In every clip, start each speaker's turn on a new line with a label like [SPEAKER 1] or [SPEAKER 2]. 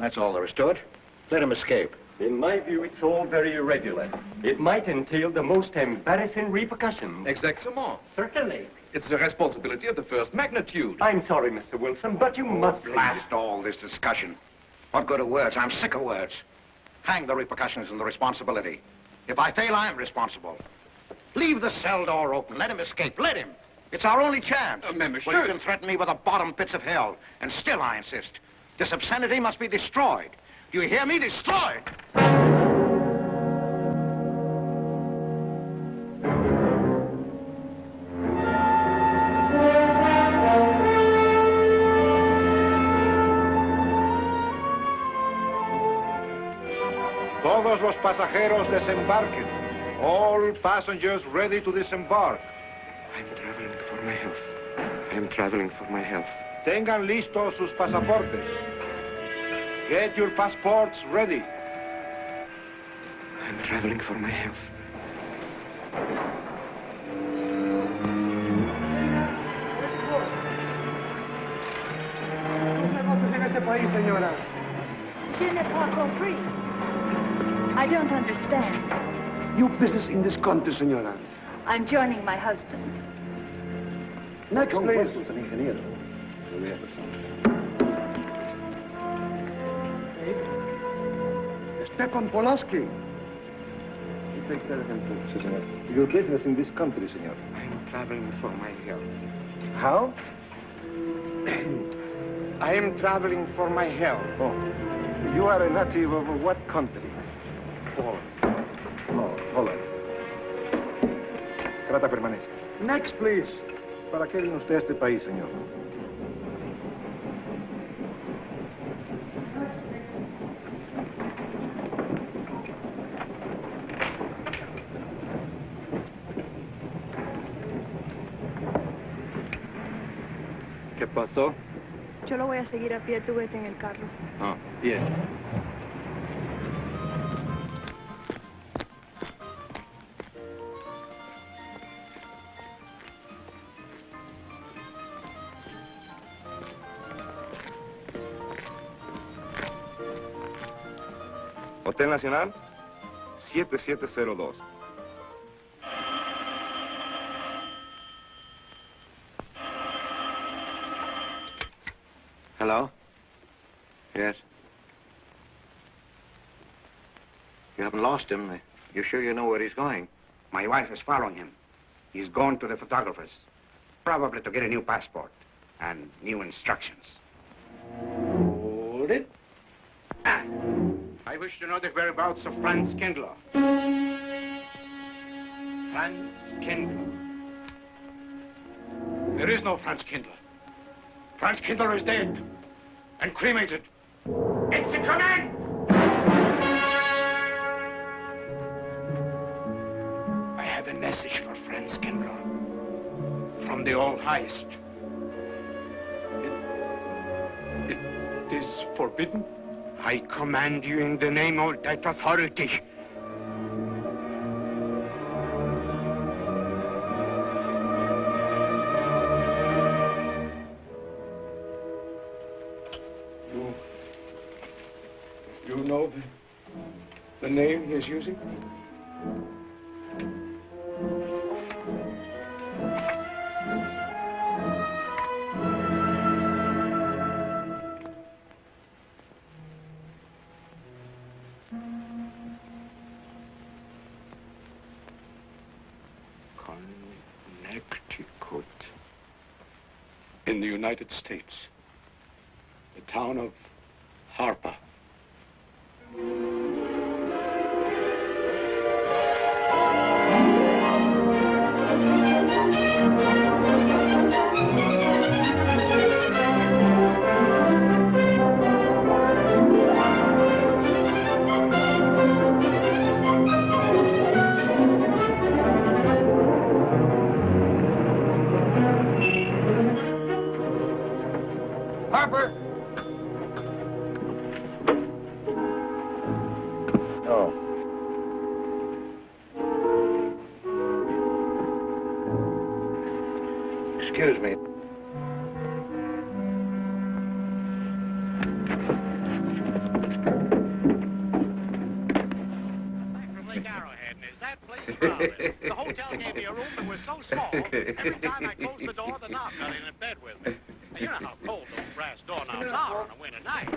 [SPEAKER 1] That's all there is to it. Let him escape.
[SPEAKER 2] In my view, it's all very irregular. It might entail the most embarrassing repercussions.
[SPEAKER 3] Exactement.
[SPEAKER 2] Certainly.
[SPEAKER 3] It's a responsibility of the first magnitude.
[SPEAKER 2] I'm sorry, Mr. Wilson, but you must...
[SPEAKER 1] Blast all this discussion. What good are words? I'm sick of words. Hang the repercussions and the responsibility. If I fail, I am responsible. Leave the cell door open. Let him escape. Let him. It's our only chance.
[SPEAKER 3] Well,
[SPEAKER 1] you can threaten me with the bottom pits of hell, and still I insist. This obscenity must be destroyed. Do you hear me? Destroyed!
[SPEAKER 4] Todos los pasajeros desembarquen. All passengers ready to disembark.
[SPEAKER 5] I'm traveling for my health. I'm traveling for my health.
[SPEAKER 4] Tengan listos sus pasaportes. Get your passports ready.
[SPEAKER 5] I'm traveling for my health.
[SPEAKER 6] Je n'ai pas compris. I don't understand.
[SPEAKER 7] Your business in this country, senora.
[SPEAKER 6] I'm joining my husband.
[SPEAKER 7] Next, please. Stefan Polaski. You take care of him, too, senor. Your business in this country, senor.
[SPEAKER 5] I'm traveling for my health.
[SPEAKER 7] How?
[SPEAKER 5] I am traveling for my health.
[SPEAKER 7] Oh. You are a native of what country?
[SPEAKER 5] Poland.
[SPEAKER 7] Oh, Holland. Trata permanece. Next, please. ¿Para qué vino usted a este país, señor?
[SPEAKER 5] ¿Qué pasó?
[SPEAKER 6] Yo lo voy a seguir a pie, tú vete en el carro.
[SPEAKER 5] Ah, bien.
[SPEAKER 8] Hotel Nacional, 7702.
[SPEAKER 1] Hello? Yes? You haven't lost him. You're sure you know where he's going?
[SPEAKER 9] My wife is following him. He's gone to the photographer's, probably to get a new passport and new instructions.
[SPEAKER 4] Hold it. I wish to know the whereabouts of Franz Kindler. Franz Kindler. There is no Franz Kindler. Franz Kindler is dead and cremated. It's a command! I have a message for Franz Kindler from the All-Highest. It is forbidden. I command you in the name of that authority. You know the name he is using? Connecticut. In the United States. The town of Harper.
[SPEAKER 9] Harper!
[SPEAKER 1] Oh. Excuse me. about it. The hotel gave me a room that was so small, every time I closed the door, the knob got in bed with me. And you know how cold those brass doorknobs are on a winter night.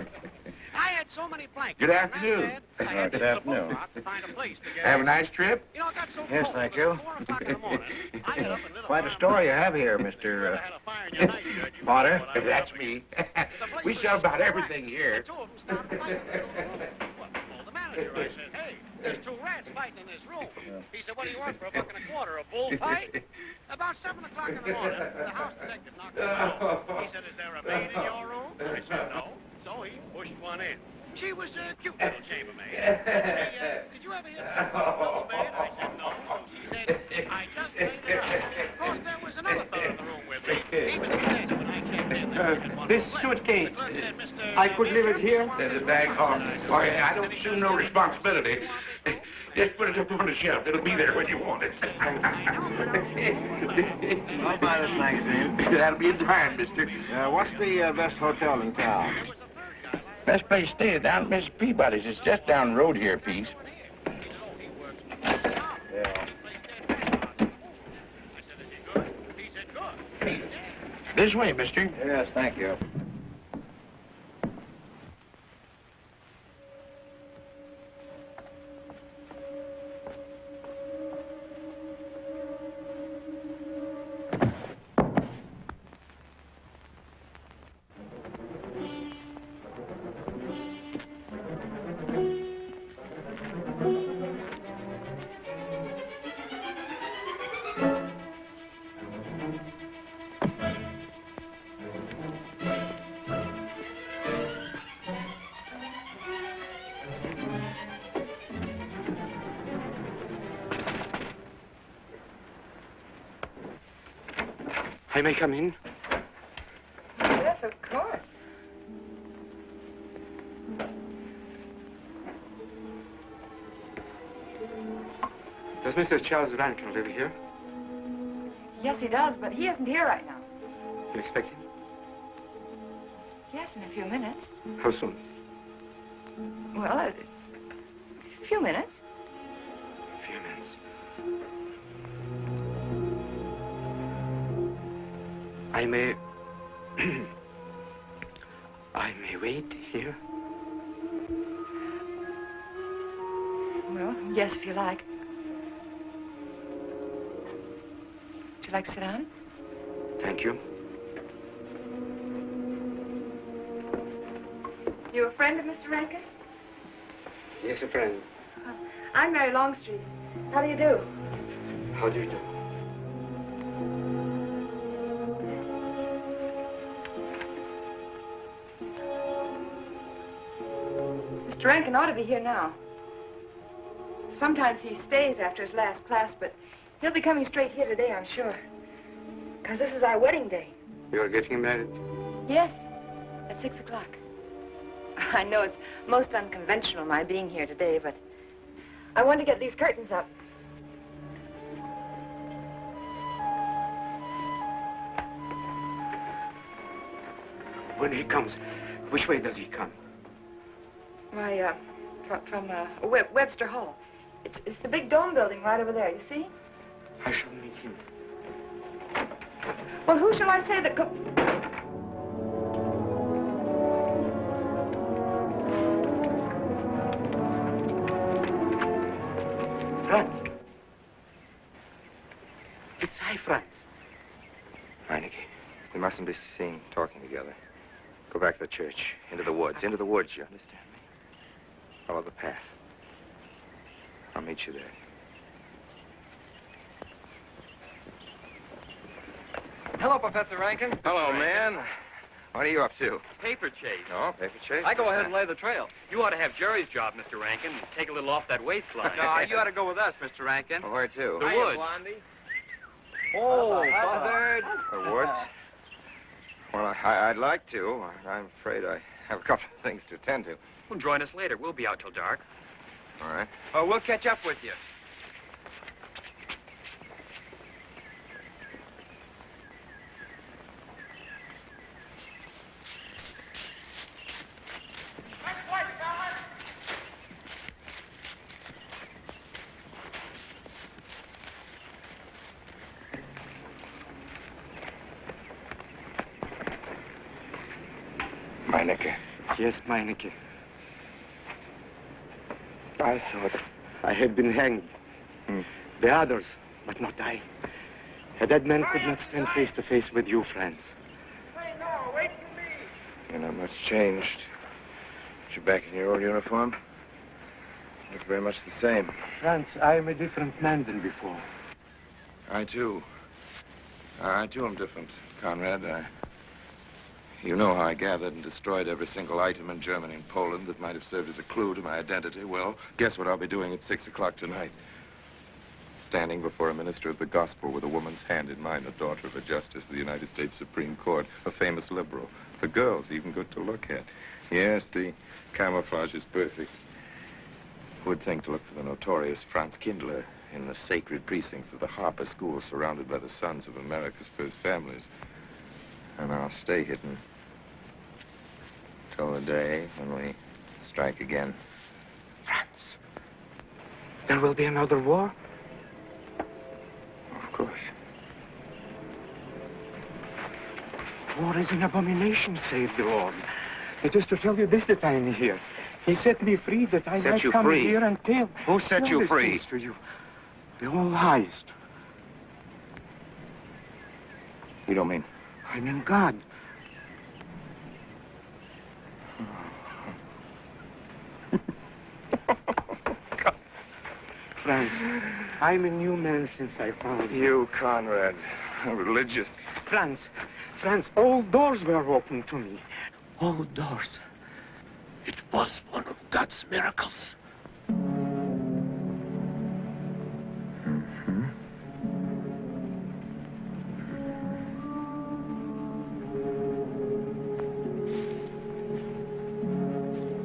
[SPEAKER 1] I had so many blankets.
[SPEAKER 10] Good afternoon.
[SPEAKER 1] I had
[SPEAKER 10] Good
[SPEAKER 1] to use the
[SPEAKER 10] afternoon.
[SPEAKER 1] bookmark to find a place to get
[SPEAKER 10] Have a
[SPEAKER 1] in.
[SPEAKER 10] nice trip?
[SPEAKER 1] You know, it got so
[SPEAKER 10] Yes,
[SPEAKER 1] cold.
[SPEAKER 10] thank
[SPEAKER 1] that
[SPEAKER 10] you.
[SPEAKER 1] at 4 o'clock in the morning, I got up and lit a
[SPEAKER 10] Quite a
[SPEAKER 1] fire
[SPEAKER 10] story you
[SPEAKER 1] in my
[SPEAKER 10] have here,
[SPEAKER 1] room. If you
[SPEAKER 10] Mr.
[SPEAKER 1] ever had a fire in your night, you
[SPEAKER 10] Potter.
[SPEAKER 1] know what I
[SPEAKER 10] That's
[SPEAKER 1] was
[SPEAKER 10] me.
[SPEAKER 1] up against.
[SPEAKER 10] We sell about everything here.
[SPEAKER 1] The two of them stopped fighting in the middle of the room. What, told the manager, I said, hey, there's 2 rats fighting in this room. He said, what do you want for $1.25, a bullfight? About 7 o'clock in the morning, the house detective knocked on the door. He said, is there a maid in your room? I said, no. So he pushed one in. She was a cute little chambermaid. Hey, did you ever hear the double maid? I said, no. So she said, I just laid it out. Of course, there was another fellow in the room with me. He was at the desk when I checked in.
[SPEAKER 7] This suitcase,
[SPEAKER 1] The clerk said, Mr.
[SPEAKER 7] I could leave it here?
[SPEAKER 10] Send it back home. Oh, yeah, I don't assume no responsibility. Just put it up on the shelf. It'll be there when you want it.
[SPEAKER 7] I'll buy this magazine.
[SPEAKER 10] That'll be in time, mister.
[SPEAKER 7] What's the best hotel in town?
[SPEAKER 10] Best place to stay down at Mrs. Peabody's. It's just down the road here a piece.
[SPEAKER 7] Yeah.
[SPEAKER 10] This way, mister.
[SPEAKER 7] Yes, thank you.
[SPEAKER 5] I may come in?
[SPEAKER 6] Yes, of course.
[SPEAKER 5] Does Mr. Charles Rankin live here?
[SPEAKER 6] Yes, he does, but he isn't here right now.
[SPEAKER 5] You expect him?
[SPEAKER 6] Yes, in a few minutes.
[SPEAKER 5] How soon?
[SPEAKER 6] Well, a few minutes.
[SPEAKER 5] A few minutes. I may... I may wait here?
[SPEAKER 6] Well, yes, if you like. Would you like to sit down?
[SPEAKER 5] Thank you.
[SPEAKER 6] You a friend of Mr. Rankin's?
[SPEAKER 5] Yes, a friend.
[SPEAKER 6] I'm Mary Longstreet. How do you do?
[SPEAKER 5] How do you do?
[SPEAKER 6] Mr. Rankin ought to be here now. Sometimes he stays after his last class, but he'll be coming straight here today, I'm sure. Because this is our wedding day.
[SPEAKER 5] You're getting married?
[SPEAKER 6] Yes, at 6 o'clock. I know it's most unconventional, my being here today, but I want to get these curtains up.
[SPEAKER 5] When he comes, which way does he come?
[SPEAKER 6] Why, from Webster Hall. It's the big dome building right over there, you see?
[SPEAKER 5] I shall meet him.
[SPEAKER 6] Well, who shall I say that
[SPEAKER 5] Franz. It's I, Franz.
[SPEAKER 8] Meinike, we mustn't be seen talking together. Go back to the church, into the woods, you understand me? Follow the path. I'll meet you there.
[SPEAKER 11] Hello, Professor Rankin.
[SPEAKER 8] Hello, man. What are you up to?
[SPEAKER 11] Paper chase.
[SPEAKER 8] Oh, paper chase?
[SPEAKER 11] I go ahead and lay the trail. You ought to have Jerry's job, Mr. Rankin. Take a little off that waistline.
[SPEAKER 12] No, you ought to go with us, Mr. Rankin.
[SPEAKER 8] Well, where to?
[SPEAKER 11] The woods.
[SPEAKER 12] Oh, buzzard.
[SPEAKER 8] The woods? Well, I'd like to. I'm afraid I have a couple of things to attend to.
[SPEAKER 11] Well, join us later. We'll be out till dark.
[SPEAKER 8] All right.
[SPEAKER 12] Oh, we'll catch up with you.
[SPEAKER 8] Meinicke.
[SPEAKER 5] Yes, Meinike. I thought I had been hanged. The others, but not I. A dead man could not stand face to face with you, Franz.
[SPEAKER 8] You're not much changed. But you're back in your old uniform. You look very much the same.
[SPEAKER 5] Franz, I am a different man than before.
[SPEAKER 8] I too am different, Conrad. You know how I gathered and destroyed every single item in Germany and Poland that might have served as a clue to my identity. Well, guess what I'll be doing at 6 o'clock tonight? Standing before a minister of the gospel with a woman's hand in mine, the daughter of a justice of the United States Supreme Court, a famous liberal. The girl's even good to look at. Yes, the camouflage is perfect. Who would think to look for the notorious Franz Kindler in the sacred precincts of the Harper school, surrounded by the sons of America's first families? And I'll stay hidden till the day when we strike again.
[SPEAKER 5] Franz, there will be another war?
[SPEAKER 8] Of course.
[SPEAKER 5] War is an abomination, save the Lord. It is to tell you this that I am here. He set me free that I might come here and tell.
[SPEAKER 8] Who set you free?
[SPEAKER 5] To you. The all highest.
[SPEAKER 8] You don't mean?
[SPEAKER 5] I mean God. Franz, I'm a new man since I found you.
[SPEAKER 8] You, Conrad, religious.
[SPEAKER 5] Franz, all doors were open to me. All doors. It was one of God's miracles.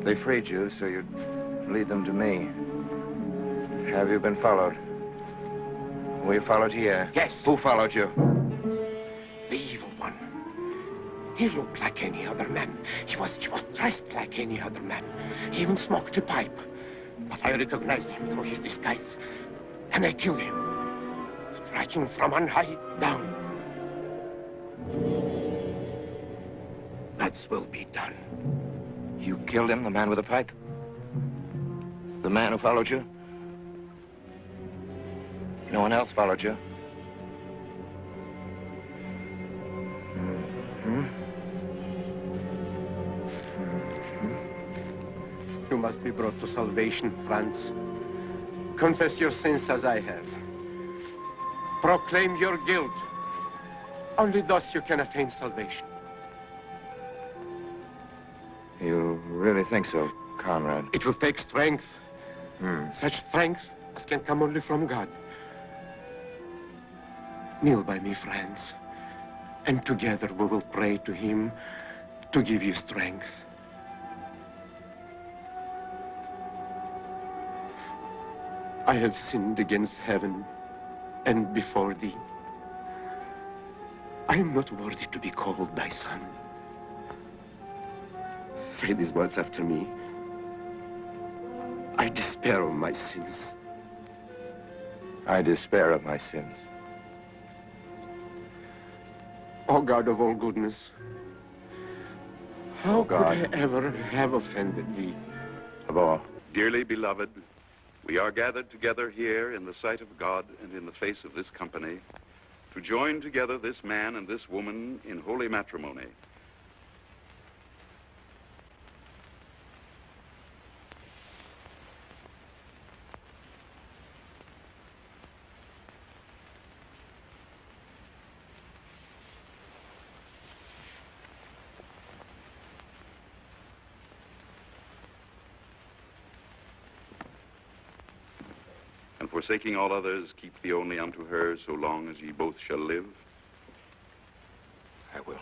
[SPEAKER 8] They freed you so you'd lead them to me. Have you been followed? Were you followed here?
[SPEAKER 5] Yes.
[SPEAKER 8] Who followed you?
[SPEAKER 5] The evil one. He looked like any other man. He was dressed like any other man. He even smoked a pipe. But I recognized him through his disguise. And I killed him, striking from on high down. God's will be done.
[SPEAKER 8] You killed him, the man with the pipe? The man who followed you? No one else followed you?
[SPEAKER 5] You must be brought to salvation, Franz. Confess your sins as I have. Proclaim your guilt. Only thus you can attain salvation.
[SPEAKER 8] You really think so, Conrad?
[SPEAKER 5] It will take strength. Such strength as can come only from God. Kneel by me, Franz, and together we will pray to him to give you strength. I have sinned against heaven and before thee. I am not worthy to be called thy son. Say these words after me. I despair of my sins.
[SPEAKER 8] I despair of my sins.
[SPEAKER 5] O God of all goodness, how could I ever have offended thee?
[SPEAKER 8] Of all.
[SPEAKER 13] Dearly beloved, we are gathered together here in the sight of God and in the face of this company to join together this man and this woman in holy matrimony. And forsaking all others, keep thee only unto her, so long as ye both shall live.
[SPEAKER 8] I will.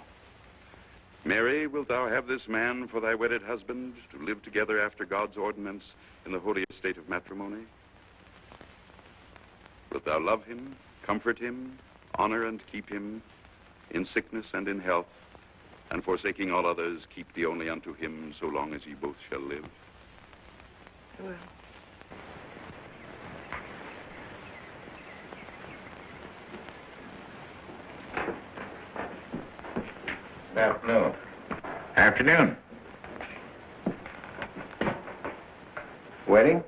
[SPEAKER 13] Mary, wilt thou have this man for thy wedded husband, to live together after God's ordinance in the holy estate of matrimony? Wilt thou love him, comfort him, honor and keep him in sickness and in health, and forsaking all others, keep thee only unto him, so long as ye both shall live?
[SPEAKER 6] I will.
[SPEAKER 1] Afternoon. Afternoon.
[SPEAKER 7] Wedding?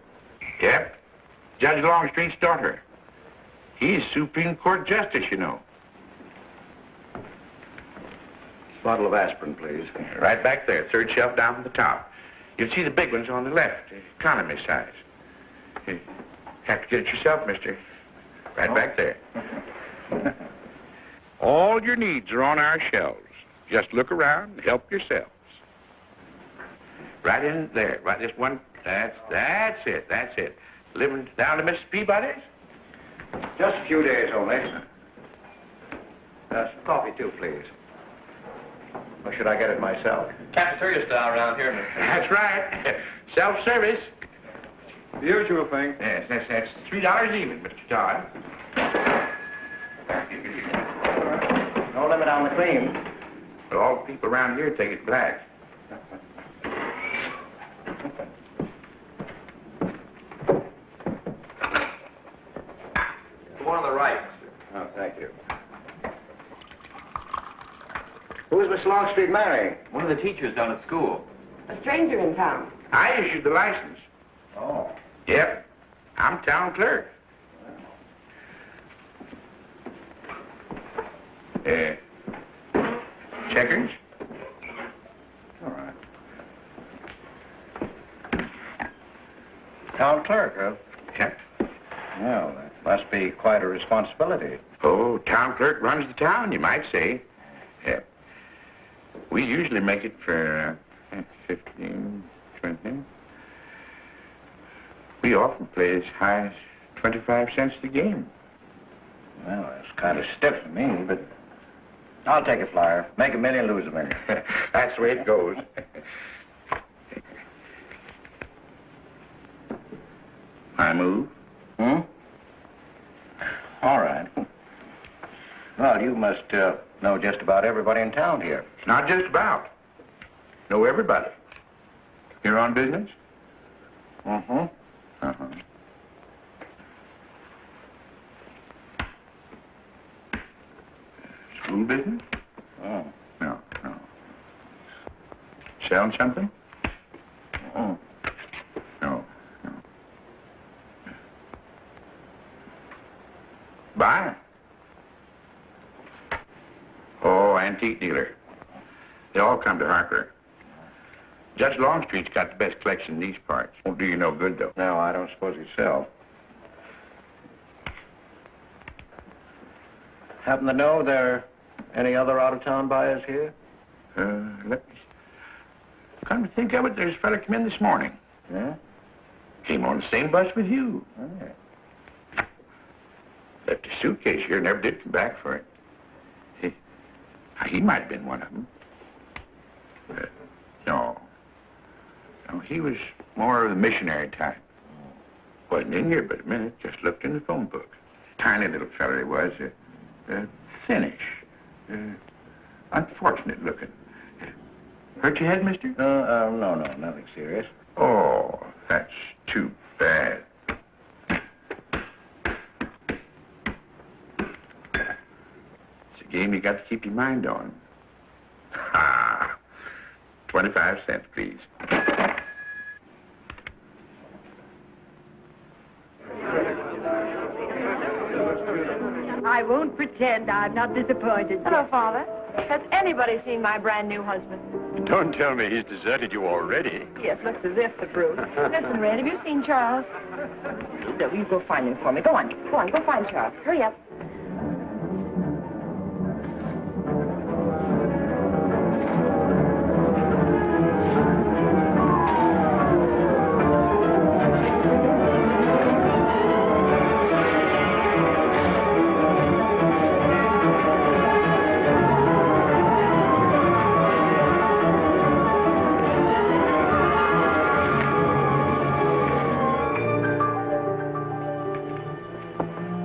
[SPEAKER 10] Yep. Judge Longstreet's daughter. He's Supreme Court Justice, you know.
[SPEAKER 7] Bottle of aspirin, please.
[SPEAKER 10] Right back there, third shelf down from the top. You'll see the big ones on the left, economy size. You have to get it yourself, mister. Right back there. All your needs are on our shelves. Just look around and help yourselves. Right in there, right this one. That's it. Living down to Mrs. Peabody's?
[SPEAKER 7] Just a few days only. Some coffee, too, please. Or should I get it myself?
[SPEAKER 11] Cafeteria style around here, mister.
[SPEAKER 10] That's right. Self-service.
[SPEAKER 7] The usual thing.
[SPEAKER 10] Yes, that's $3 even, Mr. Todd.
[SPEAKER 7] No limit on the cream.
[SPEAKER 10] But all the people around here take it black.
[SPEAKER 11] The one on the right, mister.
[SPEAKER 7] Oh, thank you. Who's Miss Longstreet marrying?
[SPEAKER 11] One of the teachers down at school.
[SPEAKER 6] A stranger in town.
[SPEAKER 10] I issued the license.
[SPEAKER 7] Oh.
[SPEAKER 10] Yep. I'm town clerk. Checkers?
[SPEAKER 7] All right. Town clerk, huh?
[SPEAKER 10] Yep.
[SPEAKER 7] Well, that must be quite a responsibility.
[SPEAKER 10] Oh, town clerk runs the town, you might say. Yep. We usually make it for 15, 20. We often play as high as 25 cents a game.
[SPEAKER 7] Well, that's kind of stiff for me, but I'll take a flyer. Make $1 million, lose $1 million.
[SPEAKER 10] That's the way it goes. I move.
[SPEAKER 7] Hmm? All right. Well, you must know just about everybody in town here.
[SPEAKER 10] Not just about. Know everybody. You're on business?
[SPEAKER 7] Mm-hmm.
[SPEAKER 10] Uh-huh. School business?
[SPEAKER 7] Oh.
[SPEAKER 10] No. Selling something?
[SPEAKER 7] Oh.
[SPEAKER 10] No. Buy? Oh, antique dealer. They all come to Harper. Judge Longstreet's got the best collection in these parts. Won't do you no good, though.
[SPEAKER 7] No, I don't suppose you sell. Happen to know there are any other out-of-town buyers here?
[SPEAKER 10] Let me... Come to think of it, there's a fella come in this morning.
[SPEAKER 7] Yeah?
[SPEAKER 10] Came on the same bus with you.
[SPEAKER 7] Oh.
[SPEAKER 10] Left his suitcase here, never did come back for it. He might have been one of them. No, he was more of the missionary type. Wasn't in here but a minute, just looked in the phone book. Tiny little fella he was, thinnish, unfortunate looking. Hurt your head, mister?
[SPEAKER 7] No, nothing serious.
[SPEAKER 10] Oh, that's too bad. It's a game you got to keep your mind on. Ha! 25 cents, please.
[SPEAKER 14] I won't pretend I'm not disappointed.
[SPEAKER 6] Hello, Father. Has anybody seen my brand new husband?
[SPEAKER 2] Don't tell me he's deserted you already.
[SPEAKER 6] Yes, looks as if, the brute. Listen, Red, have you seen Charles? No, you go find him for me. Go on, go find Charles. Hurry up.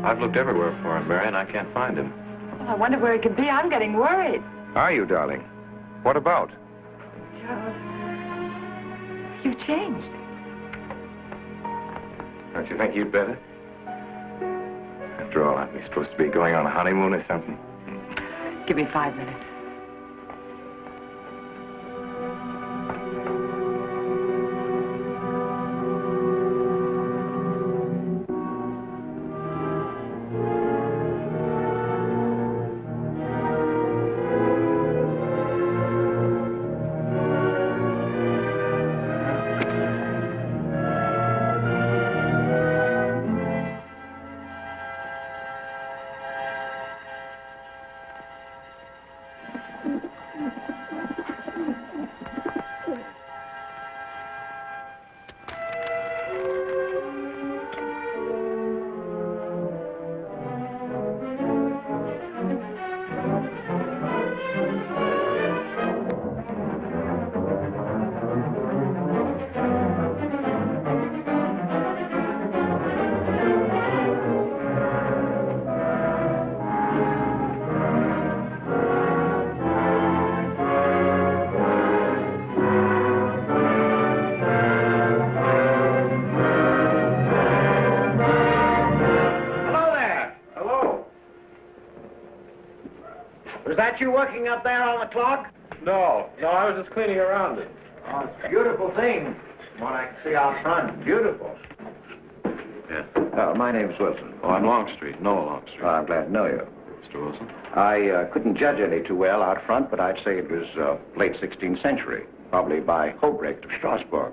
[SPEAKER 8] I've looked everywhere for him, Mary, and I can't find him.
[SPEAKER 6] Well, I wonder where he could be. I'm getting worried.
[SPEAKER 8] Are you, darling? What about?
[SPEAKER 6] Charles, you changed.
[SPEAKER 8] Don't you think you'd better? After all, aren't we supposed to be going on a honeymoon or something?
[SPEAKER 6] Give me 5 minutes.
[SPEAKER 7] that you working up there on the clock?
[SPEAKER 10] No, I was just cleaning around it.
[SPEAKER 7] Oh, it's a beautiful thing. What I can see out front. Beautiful.
[SPEAKER 10] Yeah.
[SPEAKER 7] My name's Wilson.
[SPEAKER 10] Oh, I'm Longstreet, Noah Longstreet.
[SPEAKER 7] Oh, I'm glad to know you.
[SPEAKER 10] Mr. Wilson?
[SPEAKER 7] I couldn't judge any too well out front, but I'd say it was late 16th century, probably by Hobrecht of Strasbourg.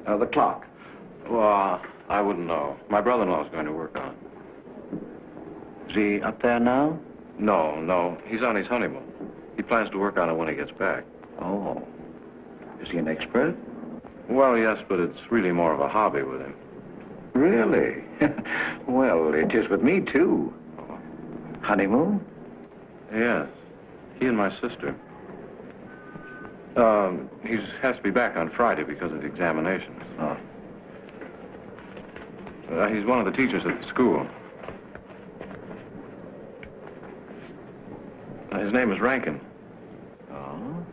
[SPEAKER 7] The clock.
[SPEAKER 10] Well, I wouldn't know. My brother-in-law's going to work on it.
[SPEAKER 7] Is he up there now?
[SPEAKER 10] No. He's on his honeymoon. He plans to work on it when he gets back.
[SPEAKER 7] Oh. Is he an expert?
[SPEAKER 10] Well, yes, but it's really more of a hobby with him.
[SPEAKER 7] Really? Well, it is with me, too. Honeymoon?
[SPEAKER 10] Yes. He and my sister. He has to be back on Friday because of the examinations.
[SPEAKER 7] Oh.
[SPEAKER 10] He's one of the teachers at the school. His name is Rankin.
[SPEAKER 7] Oh?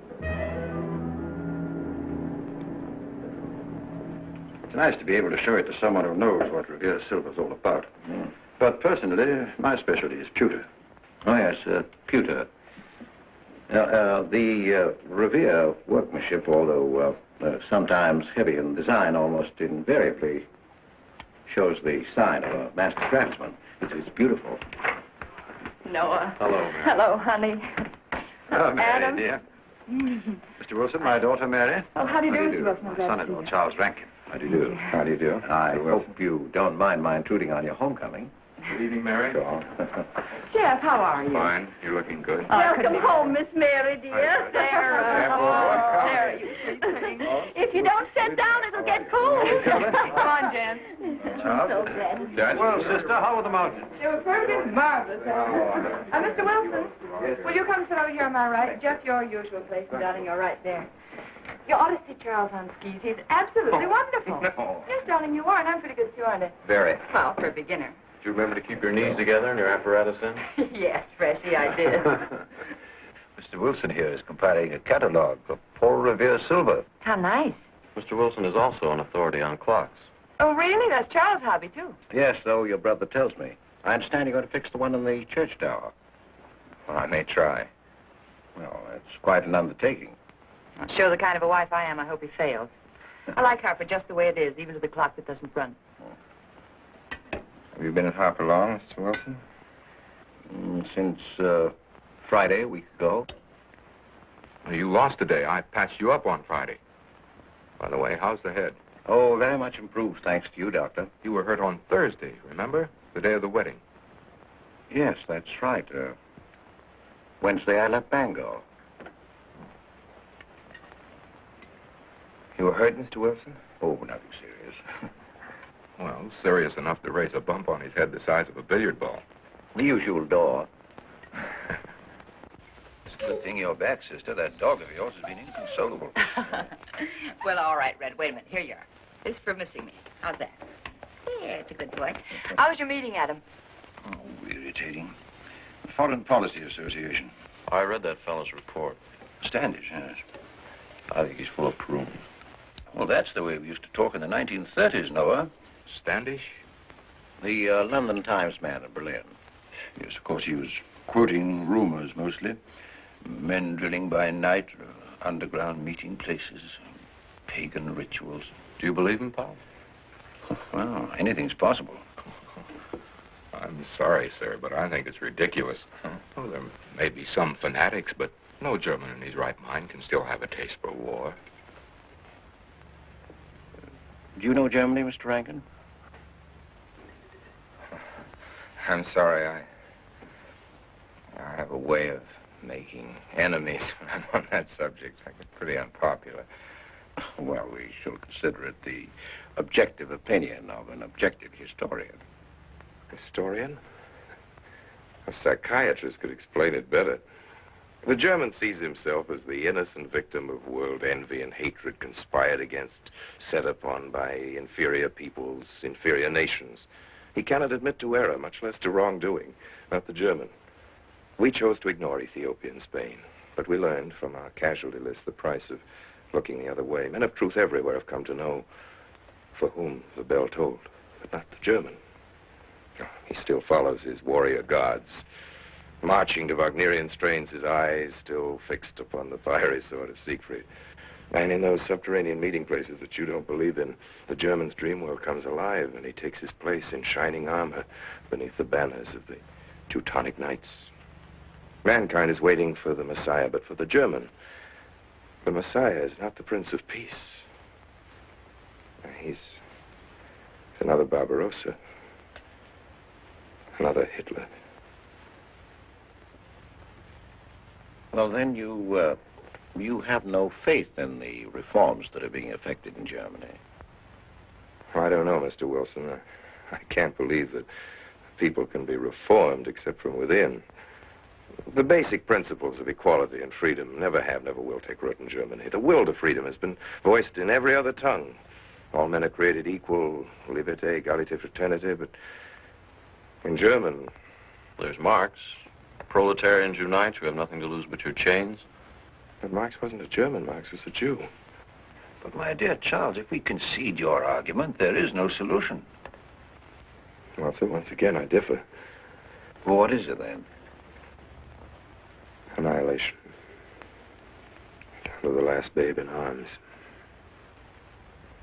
[SPEAKER 10] It's nice to be able to show it to someone who knows what Revere Silver's all about.
[SPEAKER 7] Mm.
[SPEAKER 10] But personally, my specialty is pewter.
[SPEAKER 7] Oh, yes, pewter. The Revere workmanship, although sometimes heavy in design, almost invariably shows the sign of a master craftsman. It's beautiful.
[SPEAKER 14] Noah.
[SPEAKER 10] Hello, Mary.
[SPEAKER 14] Hello, honey.
[SPEAKER 10] Hello, Mary,
[SPEAKER 14] Adam.
[SPEAKER 10] dear. Mr. Wilson, my daughter, Mary.
[SPEAKER 14] Oh, how do you do, Mr. Wilson?
[SPEAKER 10] My son-in-law, Charles Rankin.
[SPEAKER 7] How do you do? How do you do? I hope you don't mind my intruding on your homecoming.
[SPEAKER 10] Good evening, Mary.
[SPEAKER 7] Sure.
[SPEAKER 14] Jeff, how are you?
[SPEAKER 10] Fine. You're looking good.
[SPEAKER 14] Welcome home, Miss Mary, dear. There you If you don't sit down, it'll get cold. Come on, Jen.
[SPEAKER 10] Charles?
[SPEAKER 14] So glad.
[SPEAKER 10] Well, sister, how were the mountains?
[SPEAKER 6] They were perfect, marvelous. Mr. Wilson, will you come sit over here on my right? Jeff, your usual place, and darling, you're right there. You ought to see Charles on skis. He's absolutely wonderful.
[SPEAKER 10] No.
[SPEAKER 6] Yes, darling, you are, and I'm pretty good too, aren't I?
[SPEAKER 10] Very.
[SPEAKER 6] Well, for a beginner.
[SPEAKER 10] Do you remember to keep your knees together and your apparatus in?
[SPEAKER 6] Yes, Freshy, I did.
[SPEAKER 7] Mr. Wilson here is compiling a catalog of Paul Revere silver.
[SPEAKER 6] How nice.
[SPEAKER 10] Mr. Wilson is also an authority on clocks.
[SPEAKER 6] Oh, really? That's Charles' hobby, too.
[SPEAKER 7] Yes, so your brother tells me. I understand you're going to fix the one in the church tower.
[SPEAKER 8] Well, I may try.
[SPEAKER 7] Well, it's quite an undertaking.
[SPEAKER 6] Show the kind of a wife I am, I hope he fails. I like Harper just the way it is, even to the clock that doesn't run.
[SPEAKER 8] Have you been at Harper long, Mr. Wilson?
[SPEAKER 7] Since Friday, a week ago.
[SPEAKER 8] You lost today. I patched you up on Friday. By the way, how's the head?
[SPEAKER 7] Oh, very much improved, thanks to you, Doctor.
[SPEAKER 8] You were hurt on Thursday, remember? The day of the wedding.
[SPEAKER 7] Yes, that's right. Wednesday, I left Bangor.
[SPEAKER 8] You were hurt, Mr. Wilson?
[SPEAKER 7] Oh, nothing serious.
[SPEAKER 8] Well, serious enough to raise a bump on his head the size of a billiard ball.
[SPEAKER 7] The usual door.
[SPEAKER 8] It's a good thing you're back, sister. That dog of yours has been inconsolable.
[SPEAKER 6] Well, all right, Red. Wait a minute. Here you are. This is for missing me. How's that? Yeah, it's a good boy. How was your meeting, Adam?
[SPEAKER 10] Oh, irritating. The Foreign Policy Association.
[SPEAKER 15] I read that fellow's report.
[SPEAKER 10] Standish, yes.
[SPEAKER 15] I think he's full of prunes.
[SPEAKER 10] Well, that's the way we used to talk in the 1930s, Noah.
[SPEAKER 8] Standish?
[SPEAKER 7] The London Times man in Berlin.
[SPEAKER 10] Yes, of course, he was quoting rumors, mostly. Men drilling by night, underground meeting places, pagan rituals.
[SPEAKER 8] Do you believe him, Paul?
[SPEAKER 10] Well, anything's possible.
[SPEAKER 8] I'm sorry, sir, but I think it's ridiculous. Oh, there may be some fanatics, but no German in his right mind can still have a taste for war.
[SPEAKER 7] Do you know Germany, Mr. Rankin?
[SPEAKER 8] I'm sorry, I have a way of making enemies when I'm on that subject. I get pretty unpopular.
[SPEAKER 7] Well, we shall consider it the objective opinion of an objective historian.
[SPEAKER 8] Historian? A psychiatrist could explain it better. The German sees himself as the innocent victim of world envy and hatred conspired against, set upon by inferior peoples, inferior nations. He cannot admit to error, much less to wrongdoing. Not the German. We chose to ignore Ethiopia and Spain, but we learned from our casualty list the price of looking the other way. Men of truth everywhere have come to know for whom the bell tolled, but not the German. He still follows his warrior gods, marching to Wagnerian strains, his eyes still fixed upon the fiery sword of Siegfried. And in those subterranean meeting places that you don't believe in, the German's dream world comes alive, and he takes his place in shining armor beneath the banners of the Teutonic Knights. Mankind is waiting for the Messiah, but for the German, the Messiah is not the Prince of Peace. He's another Barbarossa, another Hitler.
[SPEAKER 7] Well, then you have no faith in the reforms that are being effected in Germany.
[SPEAKER 8] I don't know, Mr. Wilson. I can't believe that people can be reformed except from within. The basic principles of equality and freedom never have, never will take root in Germany. The will to freedom has been voiced in every other tongue. All men are created equal, liberté, égalité, fraternité, but in German...
[SPEAKER 15] There's Marx. Proletarians unite, you have nothing to lose but your chains.
[SPEAKER 8] But Marx wasn't a German, Marx was a Jew.
[SPEAKER 7] But, my dear Charles, if we concede your argument, there is no solution.
[SPEAKER 8] Well, so once again, I differ.
[SPEAKER 7] Well, what is it, then?
[SPEAKER 8] Annihilation. Down to the last babe in arms.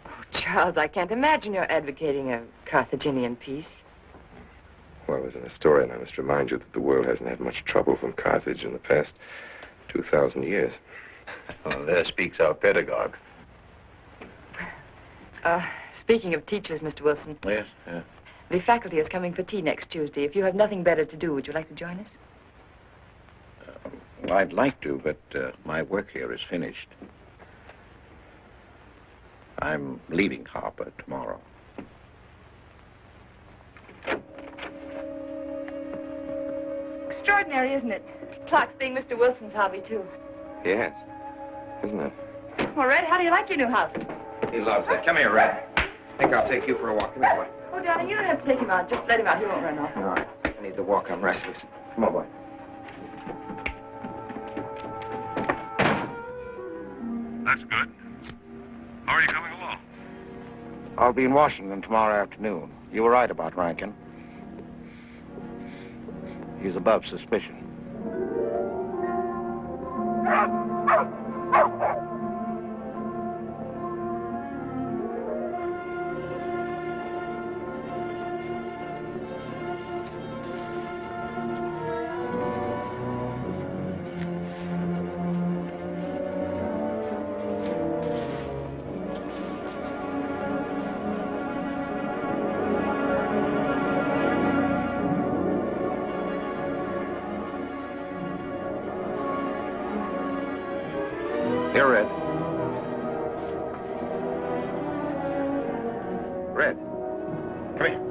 [SPEAKER 6] Oh, Charles, I can't imagine you're advocating a Carthaginian peace.
[SPEAKER 8] Well, as an historian, I must remind you that the world hasn't had much trouble from Carthage in the past 2,000 years.
[SPEAKER 7] Well, there speaks our pedagogue.
[SPEAKER 6] Speaking of teachers, Mr. Wilson.
[SPEAKER 7] Yes, yeah.
[SPEAKER 6] The faculty is coming for tea next Tuesday. If you have nothing better to do, would you like to join us?
[SPEAKER 7] Well, I'd like to, but my work here is finished. I'm leaving Harper tomorrow.
[SPEAKER 6] Extraordinary, isn't it? Clocks being Mr. Wilson's hobby, too.
[SPEAKER 8] Yes, isn't it?
[SPEAKER 6] Well, Red, how do you like your new house?
[SPEAKER 1] He loves it. Come here, Red. I think I'll take you for a walk. Come here, boy.
[SPEAKER 6] Oh, darling, you don't have to take him out. Just let him out. He won't run off.
[SPEAKER 1] All right. I need the walk. I'm restless. Come on, boy.
[SPEAKER 10] That's good. How are you coming along?
[SPEAKER 1] I'll be in Washington tomorrow afternoon. You were right about Rankin. He's above suspicion. Here, Red. Red. Come here.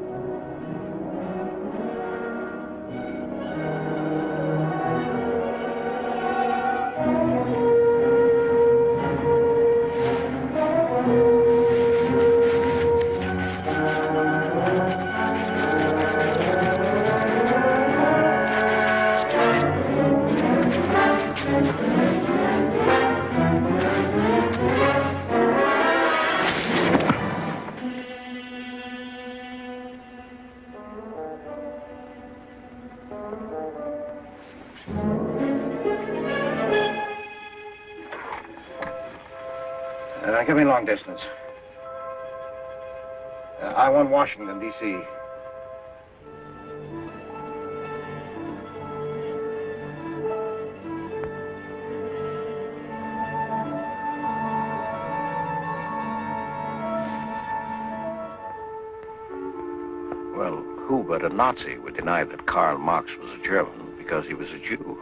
[SPEAKER 1] Give me long distance. I want Washington, D.C. Well, who but a Nazi would deny that Karl Marx was a German because he was a Jew?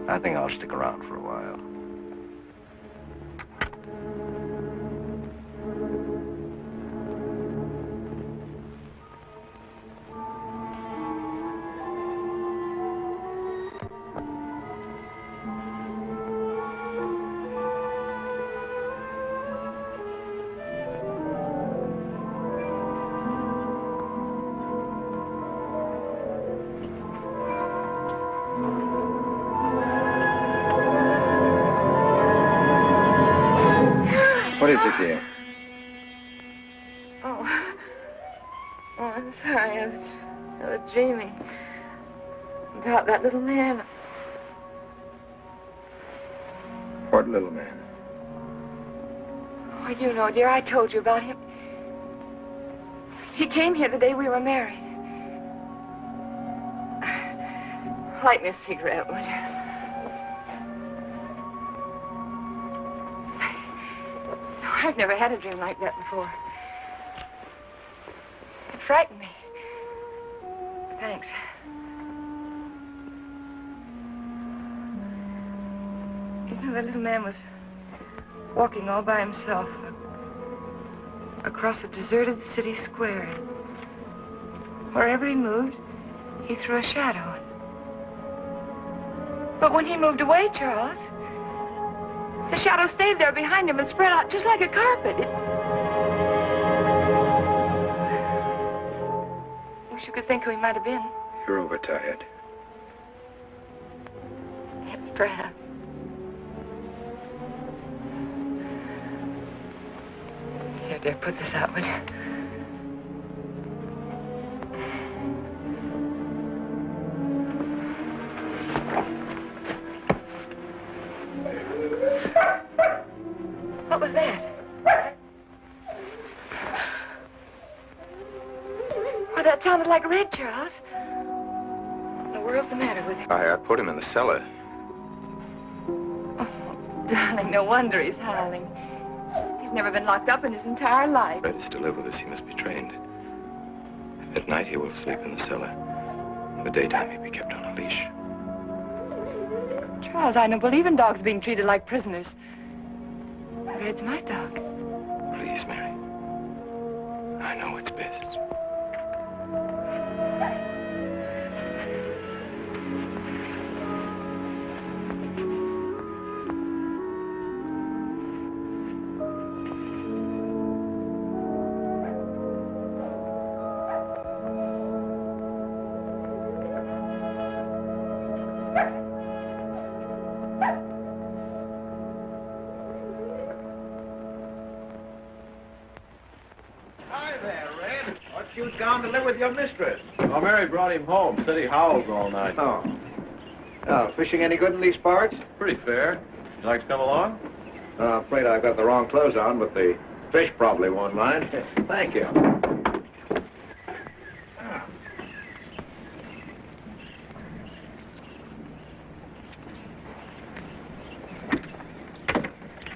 [SPEAKER 1] I think I'll stick around for a while. What is it, dear?
[SPEAKER 6] Oh, I'm sorry. I was was dreaming about that little man.
[SPEAKER 10] What little man?
[SPEAKER 6] Oh, you know, dear, I told you about him. He came here the day we were married. Light me a cigarette, would you? No, I've never had a dream like that before. It frightened me. Thanks. You know, the little man was walking all by himself across a deserted city square. Wherever he moved, he threw a shadow. But when he moved away, Charles, the shadow stayed there behind him and spread out just like a carpet. Wish you could think who he might have been.
[SPEAKER 10] You're overtired.
[SPEAKER 6] Yes, perhaps. Here, dear, put this out, will you? What was that? Oh, that sounded like Red, Charles. What in the world's the matter with him?
[SPEAKER 8] I put him in the cellar.
[SPEAKER 6] Oh, darling, no wonder he's howling. He's never been locked up in his entire life.
[SPEAKER 8] Red is to live with us. He must be trained. At night, he will sleep in the cellar. In the daytime, he'll be kept on a leash.
[SPEAKER 6] Charles, I don't believe in dogs being treated like prisoners. Red's my dog.
[SPEAKER 8] Please, Mary. I know it's best.
[SPEAKER 7] You'd gone to live with your mistress.
[SPEAKER 15] Oh, Mary brought him home. Said he howls all night.
[SPEAKER 7] Oh. Oh, fishing any good in these parts?
[SPEAKER 15] Pretty fair. Would you like to come along?
[SPEAKER 7] I'm afraid I've got the wrong clothes on, but the fish probably won't mind. Thank you.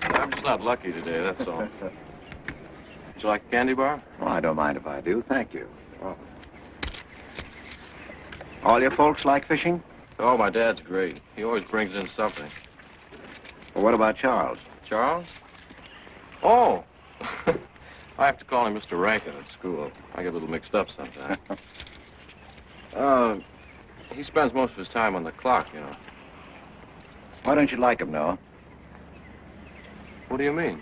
[SPEAKER 15] I'm just not lucky today, that's all. Would you like a candy bar?
[SPEAKER 7] Oh, I don't mind if I do. Thank you. Oh. All your folks like fishing?
[SPEAKER 15] Oh, my dad's great. He always brings in something.
[SPEAKER 7] Well, what about Charles?
[SPEAKER 15] Charles? Oh! I have to call him Mr. Rankin at school. I get a little mixed up sometimes. He spends most of his time on the clock, you know.
[SPEAKER 7] Why don't you like him, Noah?
[SPEAKER 15] What do you mean?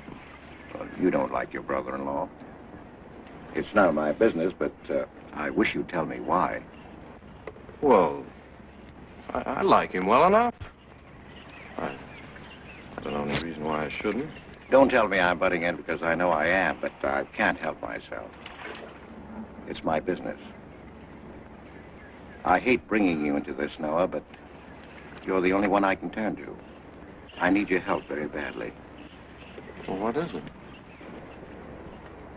[SPEAKER 7] Well, you don't like your brother-in-law. It's none of my business, but I wish you'd tell me why.
[SPEAKER 15] Well, I like him well enough. I don't know any reason why I shouldn't.
[SPEAKER 7] Don't tell me I'm butting in because I know I am, but I can't help myself. It's my business. I hate bringing you into this, Noah, but you're the only one I can turn to. I need your help very badly.
[SPEAKER 15] Well, what is it?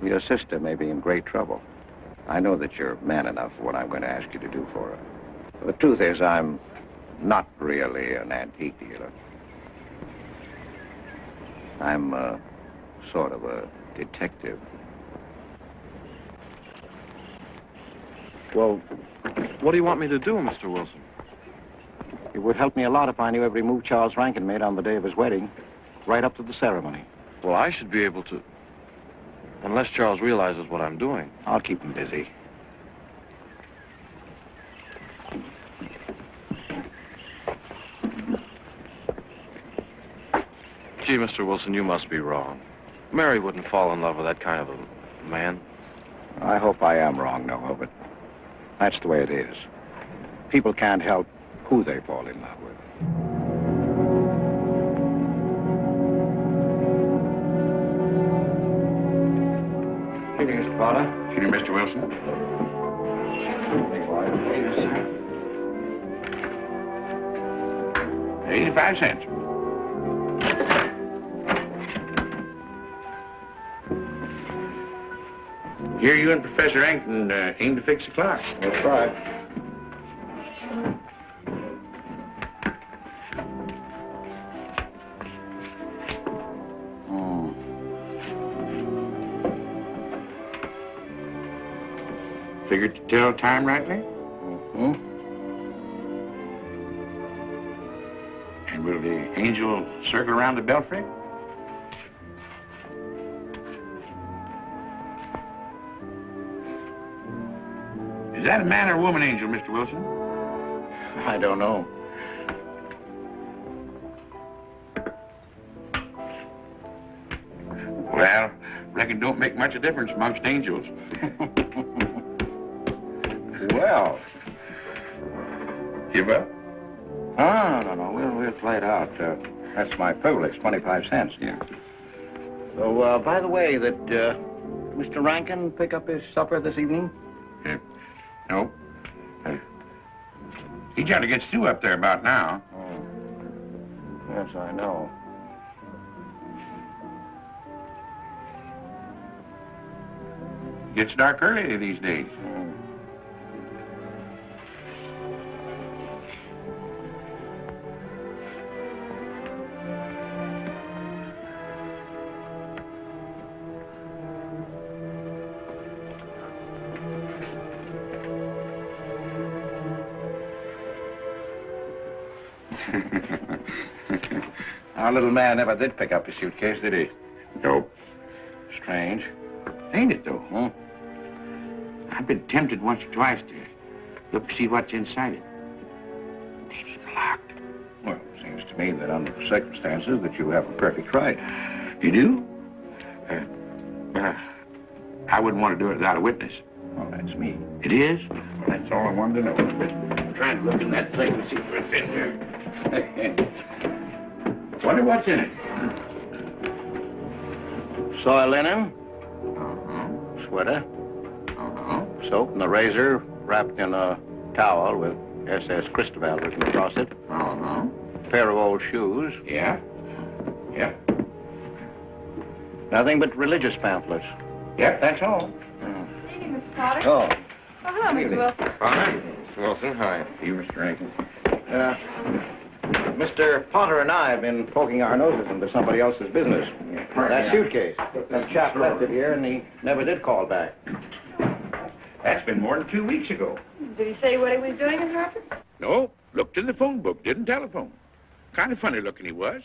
[SPEAKER 7] Your sister may be in great trouble. I know that you're man enough for what I'm going to ask you to do for her. The truth is, I'm not really an antique dealer. I'm sort of a detective.
[SPEAKER 15] Well, what do you want me to do, Mr. Wilson?
[SPEAKER 7] It would help me a lot if I knew every move Charles Rankin made on the day of his wedding, right up to the ceremony.
[SPEAKER 15] Well, I should be able to, unless Charles realizes what I'm doing.
[SPEAKER 7] I'll keep him busy.
[SPEAKER 15] Gee, Mr. Wilson, you must be wrong. Mary wouldn't fall in love with that kind of a man.
[SPEAKER 7] I hope I am wrong, Noah, but that's the way it is. People can't help who they fall in love with. Evening, Mr. Potter.
[SPEAKER 10] Evening, Mr. Wilson.
[SPEAKER 7] Evening, Wyatt.
[SPEAKER 10] Here, sir. 85 cents. Here you and Professor Ankton aim to fix the clock.
[SPEAKER 7] That's right.
[SPEAKER 10] Figured to tell time rightly?
[SPEAKER 7] Mm-hmm.
[SPEAKER 10] And will the angel circle around the belfry? Is that a man or a woman angel, Mr. Wilson?
[SPEAKER 7] I don't know.
[SPEAKER 10] Well, reckon don't make much of a difference amongst angels.
[SPEAKER 7] Well.
[SPEAKER 10] Give up?
[SPEAKER 7] No. We'll play it out. That's my privilege, 25 cents.
[SPEAKER 10] Yeah.
[SPEAKER 7] So, by the way, did Mr. Rankin pick up his supper this evening?
[SPEAKER 10] No. He trying to get Stu up there about now.
[SPEAKER 7] Oh. Yes, I know.
[SPEAKER 10] Gets dark early these days.
[SPEAKER 7] Our little man never did pick up his suitcase, did he?
[SPEAKER 10] Nope.
[SPEAKER 7] Strange.
[SPEAKER 10] Ain't it, though? Huh? I've been tempted once or twice to look to see what's inside it. Ain't even locked.
[SPEAKER 7] Well, it seems to me that under the circumstances that you have a perfect right.
[SPEAKER 10] You do? I wouldn't want to do it without a witness.
[SPEAKER 7] Well, that's me.
[SPEAKER 10] It is? Well, that's all I wanted to know. I'm trying to look in that thing and see if it's in here. Wonder what's in it.
[SPEAKER 7] Soy linen. Sweater. Soap and a razor wrapped in a towel with SS Cristobal written across it. Pair of old shoes.
[SPEAKER 10] Yeah.
[SPEAKER 7] Nothing but religious pamphlets.
[SPEAKER 10] Yep, that's all.
[SPEAKER 6] Evening, Mr. Potter.
[SPEAKER 7] Oh.
[SPEAKER 6] Oh, hello, Mr. Wilson.
[SPEAKER 15] Hi. Mr. Wilson, hi.
[SPEAKER 10] You, Mr. Rankin.
[SPEAKER 7] Mr. Potter and I have been poking our noses into somebody else's business. That suitcase. That chap left it here, and he never did call back.
[SPEAKER 10] That's been more than 2 weeks ago.
[SPEAKER 6] Did he say what he was doing in Harper?
[SPEAKER 10] No, looked in the phone book, didn't telephone. Kind of funny looking he was.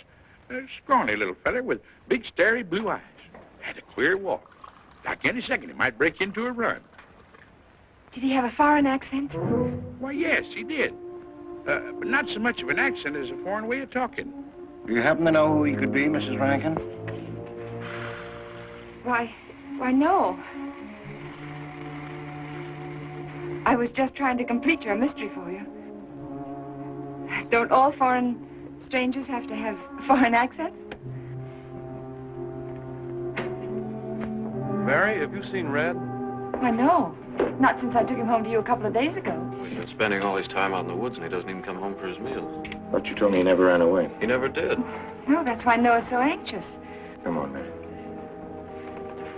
[SPEAKER 10] A scrawny little feller with big, starry blue eyes. Had a queer walk. Like any second, he might break into a run.
[SPEAKER 6] Did he have a foreign accent?
[SPEAKER 10] Why, yes, he did. But not so much of an accent as a foreign way of talking.
[SPEAKER 7] Do you happen to know who he could be, Mrs. Rankin?
[SPEAKER 6] Why, no. I was just trying to complete your mystery for you. Don't all foreign strangers have to have foreign accents?
[SPEAKER 15] Mary, have you seen Red?
[SPEAKER 6] Why, no. Not since I took him home to you a couple of days ago.
[SPEAKER 15] He's been spending all his time out in the woods, and he doesn't even come home for his meals.
[SPEAKER 7] But you told me he never ran away.
[SPEAKER 15] He never did.
[SPEAKER 6] No, that's why Noah's so anxious.
[SPEAKER 7] Come on, Mary.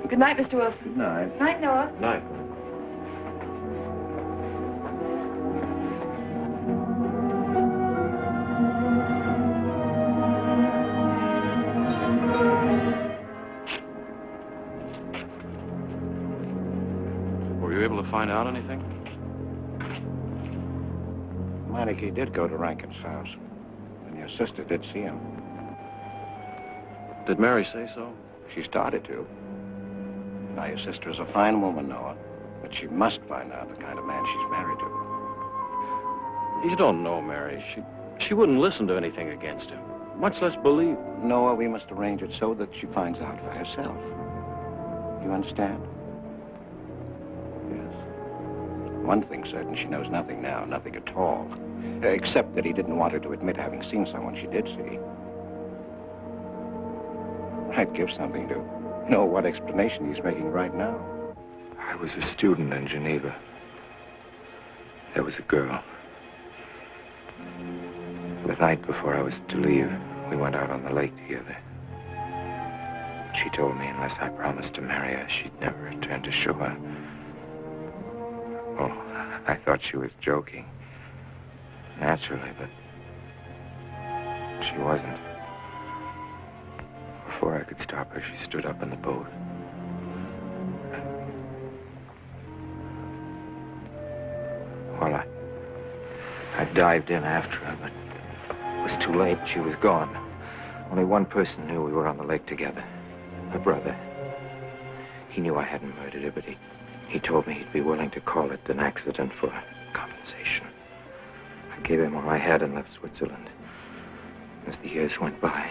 [SPEAKER 6] Good night, Mr. Wilson.
[SPEAKER 7] Good night.
[SPEAKER 6] Night, Noah.
[SPEAKER 15] Night. Were you able to find out anything?
[SPEAKER 7] Meinike did go to Rankin's house, and your sister did see him.
[SPEAKER 15] Did Mary say so?
[SPEAKER 7] She started to. Now, your sister is a fine woman, Noah, but she must find out the kind of man she's married to.
[SPEAKER 15] You don't know, Mary. She wouldn't listen to anything against him, much less believe.
[SPEAKER 7] Noah, we must arrange it so that she finds out for herself. You understand? Yes. One thing's certain, she knows nothing now, nothing at all. Except that he didn't want her to admit having seen someone she did see. I'd give something to know what explanation he's making right now.
[SPEAKER 8] I was a student in Geneva. There was a girl. The night before I was to leave, we went out on the lake together. She told me unless I promised to marry her, she'd never return to shore. Oh, I thought she was joking. Naturally, but she wasn't. Before I could stop her, she stood up in the boat. Well, I dived in after her, but it was too late. She was gone. Only one person knew we were on the lake together. Her brother. He knew I hadn't murdered her, but he told me he'd be willing to call it an accident for compensation. I gave him all I had and left Switzerland. As the years went by,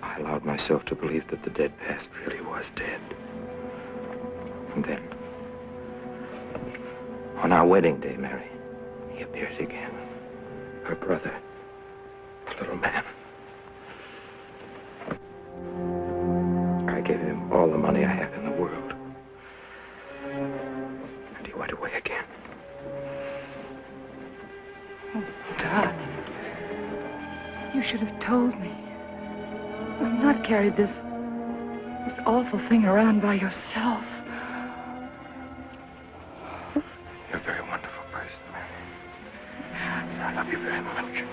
[SPEAKER 8] I allowed myself to believe that the dead past really was dead. And then, on our wedding day, Mary, he appeared again. Her brother, the little man. I gave him all the money I have in the world. And he went away again.
[SPEAKER 6] Oh, darling. You should have told me. I've not carried this awful thing around by yourself.
[SPEAKER 8] You're a very wonderful person, Mary. I love you very much.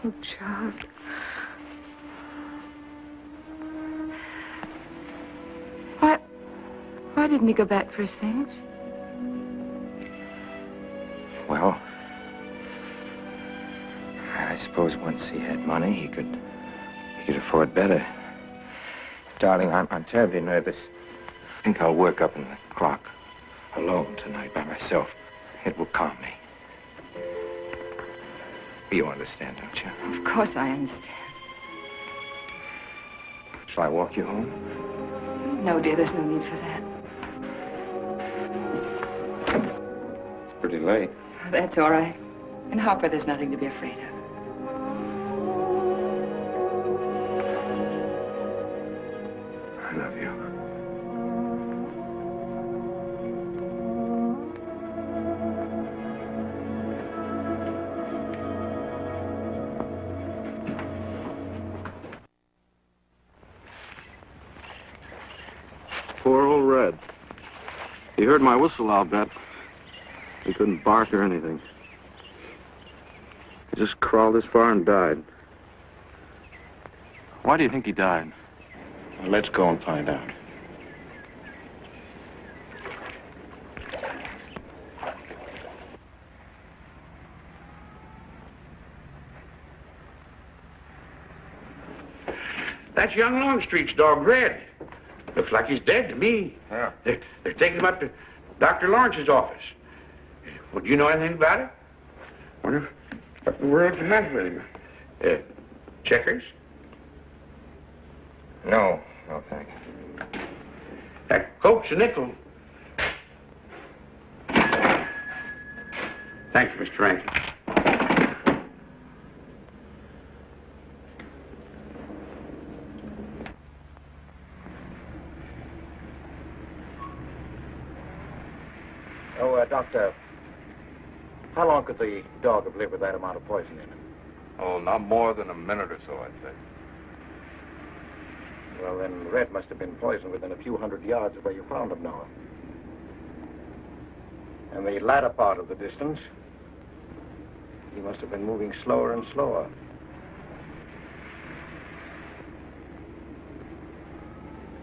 [SPEAKER 6] Oh, Charles. Why didn't he go back for his things?
[SPEAKER 8] Well, I suppose once he had money, he could afford better. Darling, I'm terribly nervous. I think I'll work up in the clock alone tonight by myself. It will calm me. You understand, don't you?
[SPEAKER 6] Of course I understand.
[SPEAKER 8] Shall I walk you home?
[SPEAKER 6] No, dear, there's no need for that.
[SPEAKER 8] It's pretty late.
[SPEAKER 6] That's all right. In Harper, there's nothing to be afraid of.
[SPEAKER 8] I love you.
[SPEAKER 15] Poor old Red. He heard my whistle, I'll bet. He couldn't bark or anything. He just crawled this far and died. Why do you think he died?
[SPEAKER 7] Well, let's go and find out.
[SPEAKER 10] That's young Longstreet's dog, Red. Looks like he's dead to me.
[SPEAKER 7] Yeah.
[SPEAKER 10] They're taking him up to Dr. Lawrence's office. Would you know anything about it? Wonder what in the world's the matter with him? Checkers?
[SPEAKER 8] No, thanks.
[SPEAKER 10] That Coke's a nickel. Thank you, Mr. Rankin.
[SPEAKER 7] Doctor, how long could the dog have lived with that amount of poison in him?
[SPEAKER 15] Oh, not more than a minute or so, I'd say.
[SPEAKER 7] Well, then Red must have been poisoned within a few hundred yards of where you found him, Noah. And the latter part of the distance, he must have been moving slower and slower.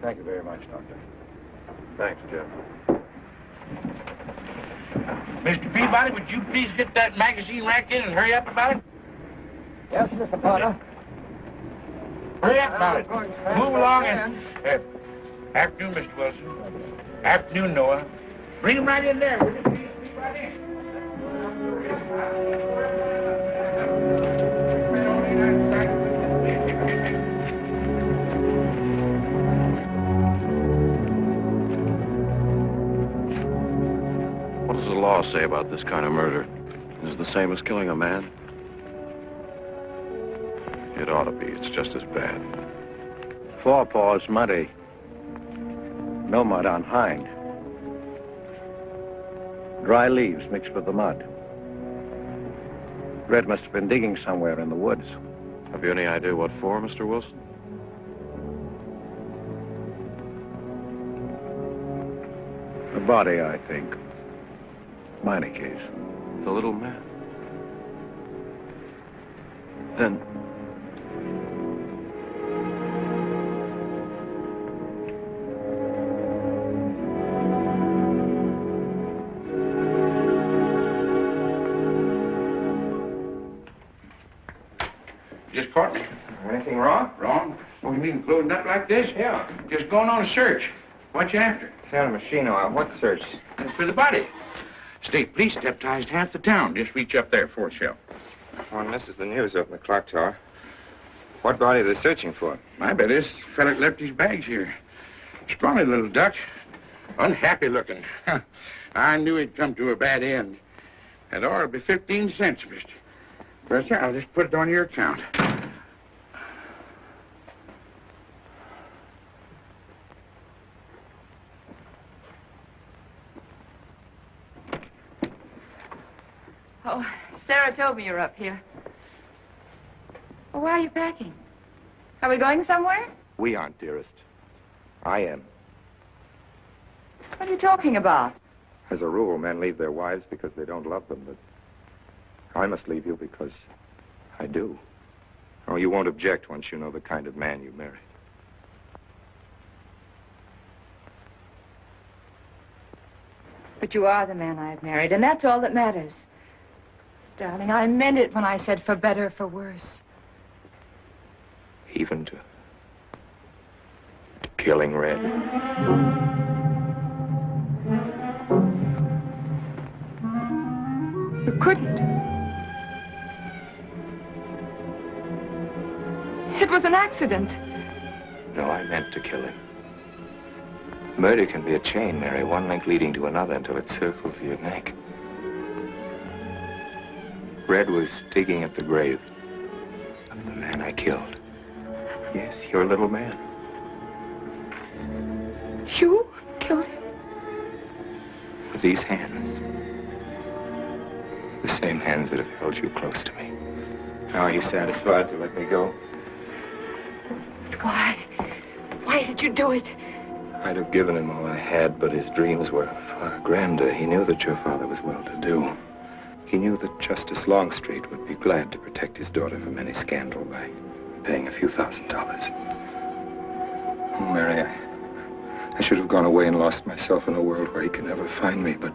[SPEAKER 7] Thank you very much, Doctor.
[SPEAKER 15] Thanks, Jeff.
[SPEAKER 10] Mr. Peabody, would you please get that magazine rack in and hurry up about it?
[SPEAKER 7] Yes, Mr. Potter.
[SPEAKER 10] Hurry up about it. Move along and... afternoon, Mr. Wilson. Afternoon, Noah. Bring him right in there, will you? Please, right in.
[SPEAKER 15] What does the law say about this kind of murder? Is it the same as killing a man? It ought to be. It's just as bad.
[SPEAKER 7] Forepaw's muddy. No mud on hind. Dry leaves mixed with the mud. Red must have been digging somewhere in the woods.
[SPEAKER 15] Have you any idea what for, Mr. Wilson?
[SPEAKER 7] The body, I think. Meinike's.
[SPEAKER 15] The little man. Then...
[SPEAKER 10] Just caught me.
[SPEAKER 8] Anything wrong?
[SPEAKER 10] Wrong? Oh, you mean closing up like this?
[SPEAKER 8] Yeah.
[SPEAKER 10] Just going on a search. What you after?
[SPEAKER 8] Found a machine oil. What search?
[SPEAKER 10] It's for the body. State police deputized half the town. Just reach up there, fourth shelf.
[SPEAKER 8] Oh, and this is the news up in the clock tower. What body are they searching for?
[SPEAKER 10] I bet this fella left his bags here. Scrawny little duck. Unhappy looking. I knew he'd come to a bad end. And oil will be 15 cents, mister. Well, sir, I'll just put it on your account.
[SPEAKER 6] Oh, Sarah told me you're up here. Well, why are you packing? Are we going somewhere?
[SPEAKER 8] We aren't, dearest. I am.
[SPEAKER 6] What are you talking about?
[SPEAKER 8] As a rule, men leave their wives because they don't love them, but I must leave you because I do. Oh, you won't object once you know the kind of man you marry.
[SPEAKER 6] But you are the man I've married, and that's all that matters. Darling, I meant it when I said for better, for worse.
[SPEAKER 8] Even to killing Red.
[SPEAKER 6] You couldn't. It was an accident.
[SPEAKER 8] No, I meant to kill him. Murder can be a chain, Mary, one link leading to another until it circles your neck. Red was digging at the grave of the man I killed. Yes, your little man.
[SPEAKER 6] You killed him?
[SPEAKER 8] With these hands. The same hands that have held you close to me. Now, are you satisfied to let me go?
[SPEAKER 6] Why? Why did you do it?
[SPEAKER 8] I'd have given him all I had, but his dreams were far grander. He knew that your father was well-to-do. He knew that Justice Longstreet would be glad to protect his daughter from any scandal by paying a few $1,000s. Oh, Mary, I should have gone away and lost myself in a world where he could never find me, but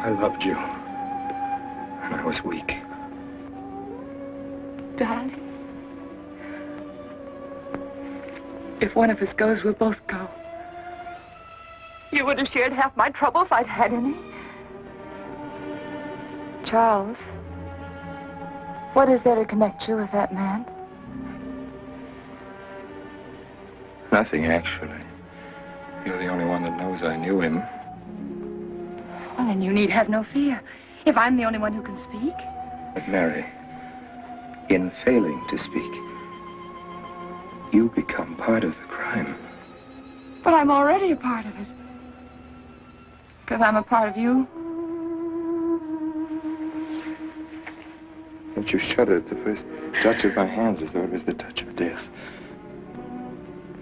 [SPEAKER 8] I loved you, and I was weak.
[SPEAKER 6] Darling, if one of us goes, we'll both go. You would have shared half my trouble if I'd had any. Charles, what is there to connect you with that man?
[SPEAKER 8] Nothing, actually. You're the only one that knows I knew him.
[SPEAKER 6] Well, then you need have no fear. If I'm the only one who can speak.
[SPEAKER 8] But Mary, in failing to speak, you become part of the crime.
[SPEAKER 6] But I'm already a part of it. Because I'm a part of you.
[SPEAKER 8] Don't you shudder at the first touch of my hands as though it was the touch of death?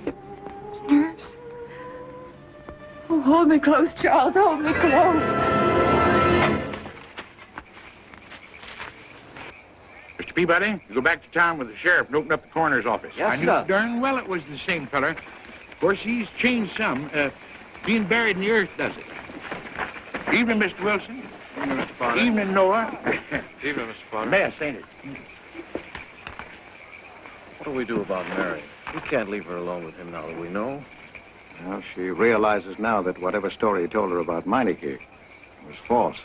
[SPEAKER 6] It's nerves. Oh, hold me close, Charles. Hold me close.
[SPEAKER 10] Mr. Peabody, you go back to town with the sheriff and open up the coroner's office.
[SPEAKER 12] Yes,
[SPEAKER 10] I knew
[SPEAKER 12] sir.
[SPEAKER 10] darn well it was the same feller. Of course, he's changed some. Being buried in the earth does it. Evening, Mr. Wilson.
[SPEAKER 15] Evening, Mr. Potter.
[SPEAKER 10] Evening, Noah.
[SPEAKER 15] Evening, Mr. Potter.
[SPEAKER 10] Mess, ain't it?
[SPEAKER 15] What do we do about Mary? We can't leave her alone with him now that we know.
[SPEAKER 7] Well, she realizes now that whatever story he told her about Meinike was false.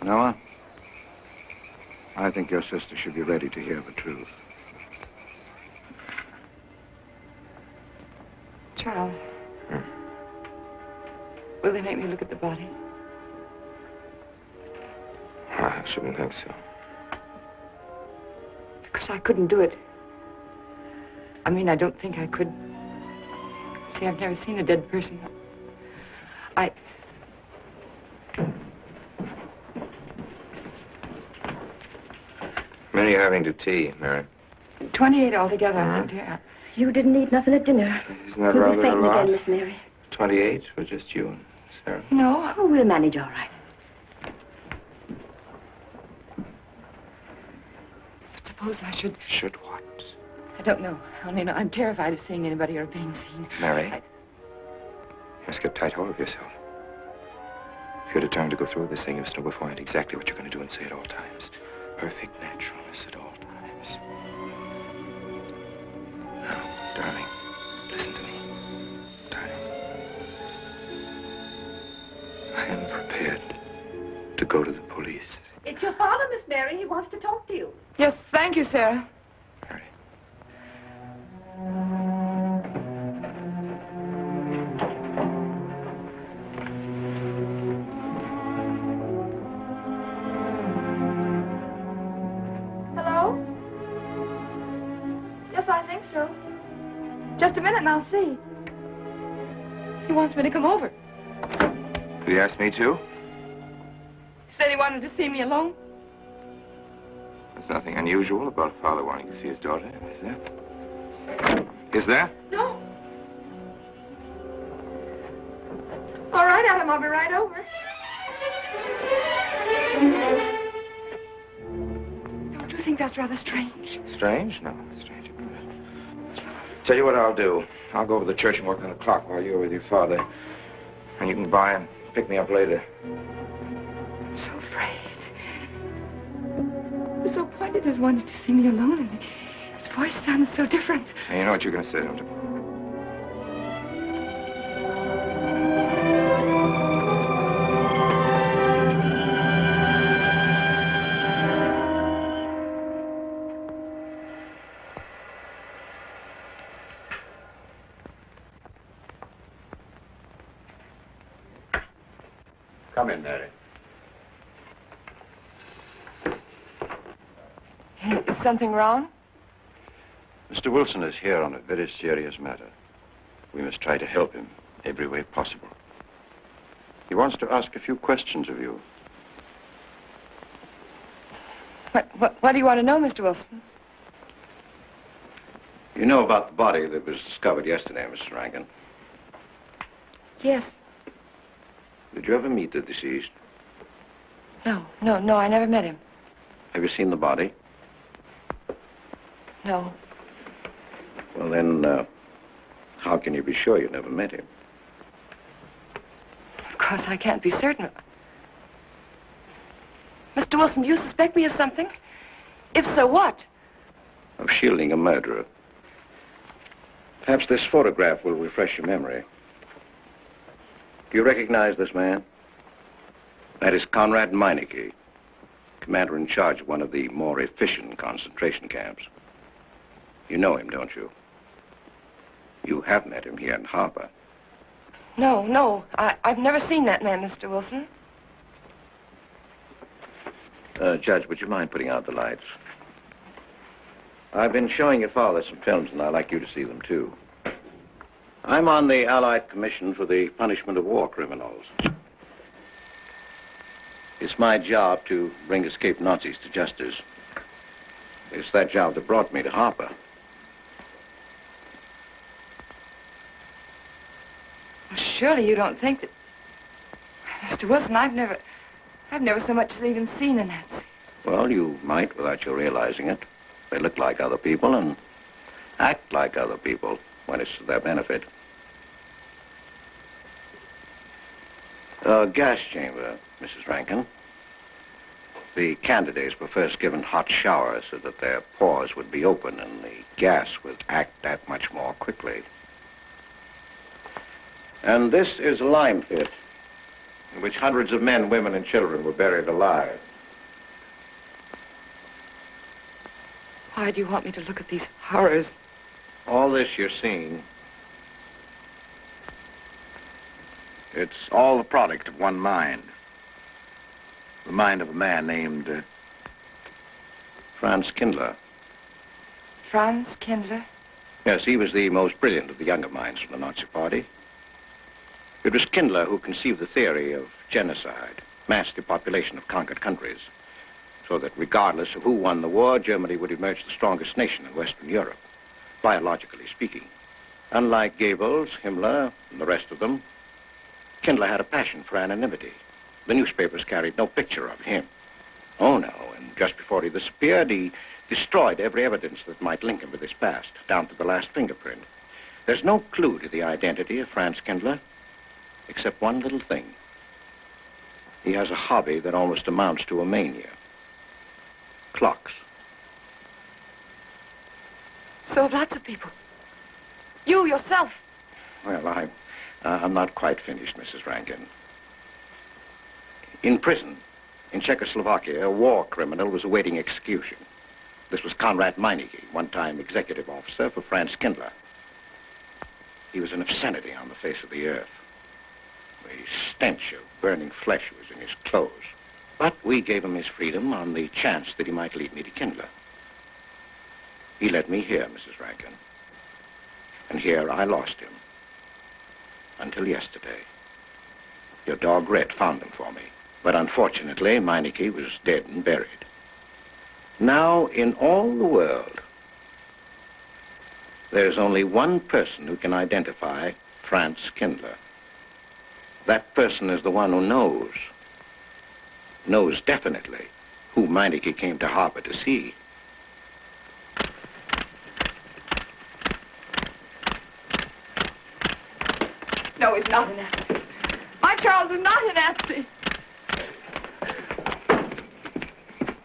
[SPEAKER 7] Noah, I think your sister should be ready to hear the truth.
[SPEAKER 6] Charles. Will they make me look at the body?
[SPEAKER 8] I shouldn't think so.
[SPEAKER 6] Because I couldn't do it. I mean, I don't think I could. See, I've never seen a dead person.
[SPEAKER 8] Many are having to tea, Mary.
[SPEAKER 6] 28 altogether, I think, dear.
[SPEAKER 14] You didn't eat nothing at dinner.
[SPEAKER 8] Isn't that
[SPEAKER 14] You'll be
[SPEAKER 8] rather a
[SPEAKER 14] fainting
[SPEAKER 8] lot?
[SPEAKER 14] again, Miss Mary.
[SPEAKER 8] 28 for just you and Sarah?
[SPEAKER 6] No.
[SPEAKER 14] Oh, we'll manage all right.
[SPEAKER 6] But suppose I should...
[SPEAKER 8] Should what?
[SPEAKER 6] I don't know. Only know I'm terrified of seeing anybody or being seen.
[SPEAKER 8] Mary, you must get tight hold of yourself. If you're determined to go through with this thing, you must know beforehand exactly what you're going to do and say at all times. Perfect naturalness at all times. Now, darling, listen to me. Darling. I am prepared to go to the police.
[SPEAKER 14] It's your father, Miss Mary. He wants to talk to you.
[SPEAKER 6] Yes, thank you, Sarah.
[SPEAKER 8] Mary.
[SPEAKER 6] Hello? Yes, I think so. Just a minute and I'll see. He wants me to come over.
[SPEAKER 8] Did he ask me to?
[SPEAKER 6] He said he wanted to see me alone.
[SPEAKER 8] There's nothing unusual about a father wanting to see his daughter, is there? Is there?
[SPEAKER 6] No. All right, Adam, I'll be right over. Don't you think that's rather strange?
[SPEAKER 8] Strange? No, strange. Tell you what I'll do. I'll go over to the church and work on the clock while you're with your father. And you can buy and pick me up later.
[SPEAKER 6] I'm so afraid. He was so pointed as wanted to see me alone, and his voice sounded so different.
[SPEAKER 8] And you know what you're going to say to him tomorrow.
[SPEAKER 7] Come in, Mary.
[SPEAKER 6] Is something wrong?
[SPEAKER 7] Mr. Wilson is here on a very serious matter. We must try to help him every way possible. He wants to ask a few questions of you.
[SPEAKER 6] What do you want to know, Mr. Wilson?
[SPEAKER 7] You know about the body that was discovered yesterday, Mrs. Rankin.
[SPEAKER 6] Yes.
[SPEAKER 7] Did you ever meet the deceased?
[SPEAKER 6] No, I never met him.
[SPEAKER 7] Have you seen the body?
[SPEAKER 6] No.
[SPEAKER 7] Well, then, how can you be sure you never met him?
[SPEAKER 6] Of course, I can't be certain. Mr. Wilson, do you suspect me of something? If so, what?
[SPEAKER 7] Of shielding a murderer. Perhaps this photograph will refresh your memory. Do you recognize this man? That is Comrade Meinicke, commander in charge of one of the more efficient concentration camps. You know him, don't you? You have met him here in Harper.
[SPEAKER 6] No, I've never seen that man, Mr. Wilson.
[SPEAKER 7] Judge, would you mind putting out the lights? I've been showing your father some films, and I'd like you to see them, too. I'm on the Allied Commission for the Punishment of War Criminals. It's my job to bring escaped Nazis to justice. It's that job that brought me to Harper.
[SPEAKER 6] Well, surely you don't think that... Mr. Wilson, I've never so much as even seen a Nazi.
[SPEAKER 7] Well, you might without you realizing it. They look like other people and act like other people when it's to their benefit. Gas chamber, Mrs. Rankin. The candidates were first given hot showers so that their pores would be open and the gas would act that much more quickly. And this is a lime pit in which hundreds of men, women, and children were buried alive.
[SPEAKER 6] Why do you want me to look at these horrors?
[SPEAKER 7] All this you're seeing, it's all the product of one mind. The mind of a man named Franz Kindler.
[SPEAKER 6] Franz Kindler?
[SPEAKER 7] Yes, he was the most brilliant of the younger minds from the Nazi Party. It was Kindler who conceived the theory of genocide, mass depopulation of conquered countries, so that regardless of who won the war, Germany would emerge the strongest nation in Western Europe, biologically speaking. Unlike Goebbels, Himmler, and the rest of them, Kindler had a passion for anonymity. The newspapers carried no picture of him. Oh, no, and just before he disappeared, he destroyed every evidence that might link him with his past, down to the last fingerprint. There's no clue to the identity of Franz Kindler, except one little thing. He has a hobby that almost amounts to a mania. Clocks.
[SPEAKER 6] So have lots of people. You, yourself.
[SPEAKER 7] Well, I'm not quite finished, Mrs. Rankin. In prison, in Czechoslovakia, a war criminal was awaiting execution. This was Comrade Meinike, one-time executive officer for Franz Kindler. He was an obscenity on the face of the earth. The stench of burning flesh was in his clothes. But we gave him his freedom on the chance that he might lead me to Kindler. He led me here, Mrs. Rankin. And here I lost him. Until yesterday. Your dog Red found him for me. But unfortunately, Meinicke was dead and buried. Now, in all the world, there's only one person who can identify Franz Kindler. That person is the one who knows definitely who Meinike came to Harper to see.
[SPEAKER 6] No, he's not a Nazi. My Charles is not a Nazi.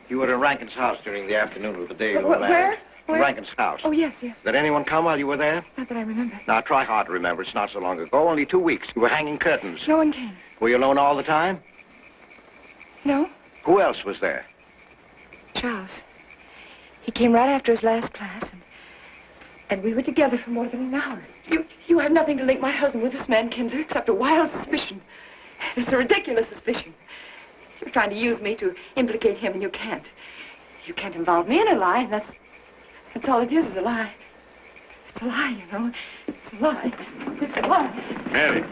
[SPEAKER 7] You were in Rankin's house during the afternoon of the day you were
[SPEAKER 6] Where?
[SPEAKER 7] married.
[SPEAKER 6] Where?
[SPEAKER 7] Rankin's house.
[SPEAKER 6] Oh, yes, yes.
[SPEAKER 7] Did anyone come while you were there?
[SPEAKER 6] Not that I remember.
[SPEAKER 7] Now, try hard to remember. It's not so long ago. Only 2 weeks. You were hanging curtains.
[SPEAKER 6] No one came.
[SPEAKER 7] Were you alone all the time?
[SPEAKER 6] No.
[SPEAKER 7] Who else was there?
[SPEAKER 6] Charles. He came right after his last class, and we were together for more than an hour. You have nothing to link my husband with this man, Kindler, except a wild suspicion. It's a ridiculous suspicion. You're trying to use me to implicate him, and you can't. You can't involve me in a lie, and that's all it is a lie. It's a lie, you know. It's a lie. It's a lie.
[SPEAKER 13] Mary.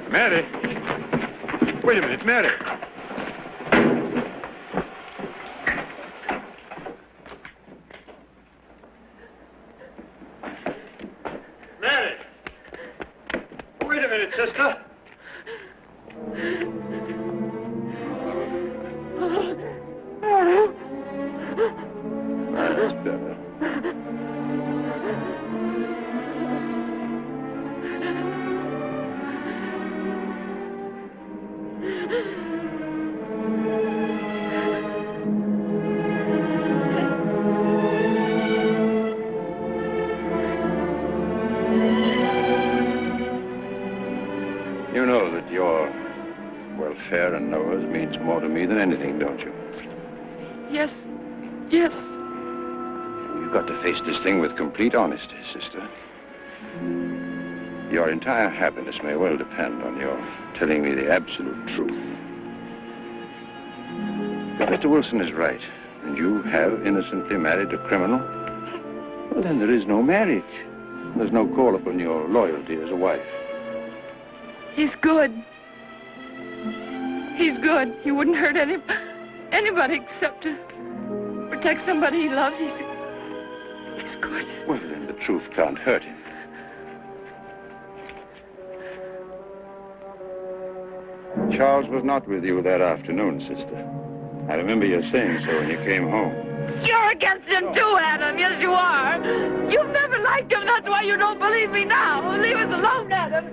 [SPEAKER 13] Wait a minute, Mary.
[SPEAKER 4] Mary! Wait a minute, sister.
[SPEAKER 13] That's better. You know that your welfare and Noah's means more to me than anything, don't you?
[SPEAKER 6] Yes. Yes.
[SPEAKER 13] You've got to face this thing with complete honesty, sister. Your entire happiness may well depend on your telling me the absolute truth. If Mr. Wilson is right, and you have innocently married a criminal, well, then there is no marriage. There's no call upon your loyalty as a wife.
[SPEAKER 6] He's good. He's good. He wouldn't hurt anybody except to protect somebody he loved. He's good.
[SPEAKER 13] Well, then the truth can't hurt him. Charles was not with you that afternoon, sister. I remember you saying so when you came home.
[SPEAKER 6] You're against him too, Adam. Yes, you are. You've never liked him. That's why you don't believe me now. Leave us alone, Adam.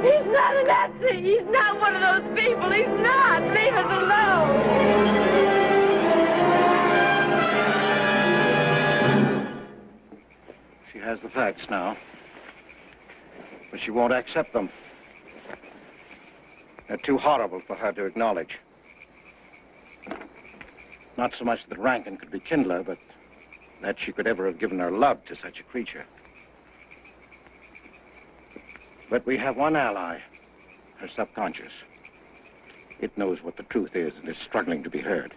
[SPEAKER 6] He's not a Nazi. He's not one of those people. He's not. Leave us alone.
[SPEAKER 7] She has the facts now, but she won't accept them. They're too horrible for her to acknowledge. Not so much that Rankin could be Kindler, but that she could ever have given her love to such a creature. But we have one ally, her subconscious. It knows what the truth is and is struggling to be heard.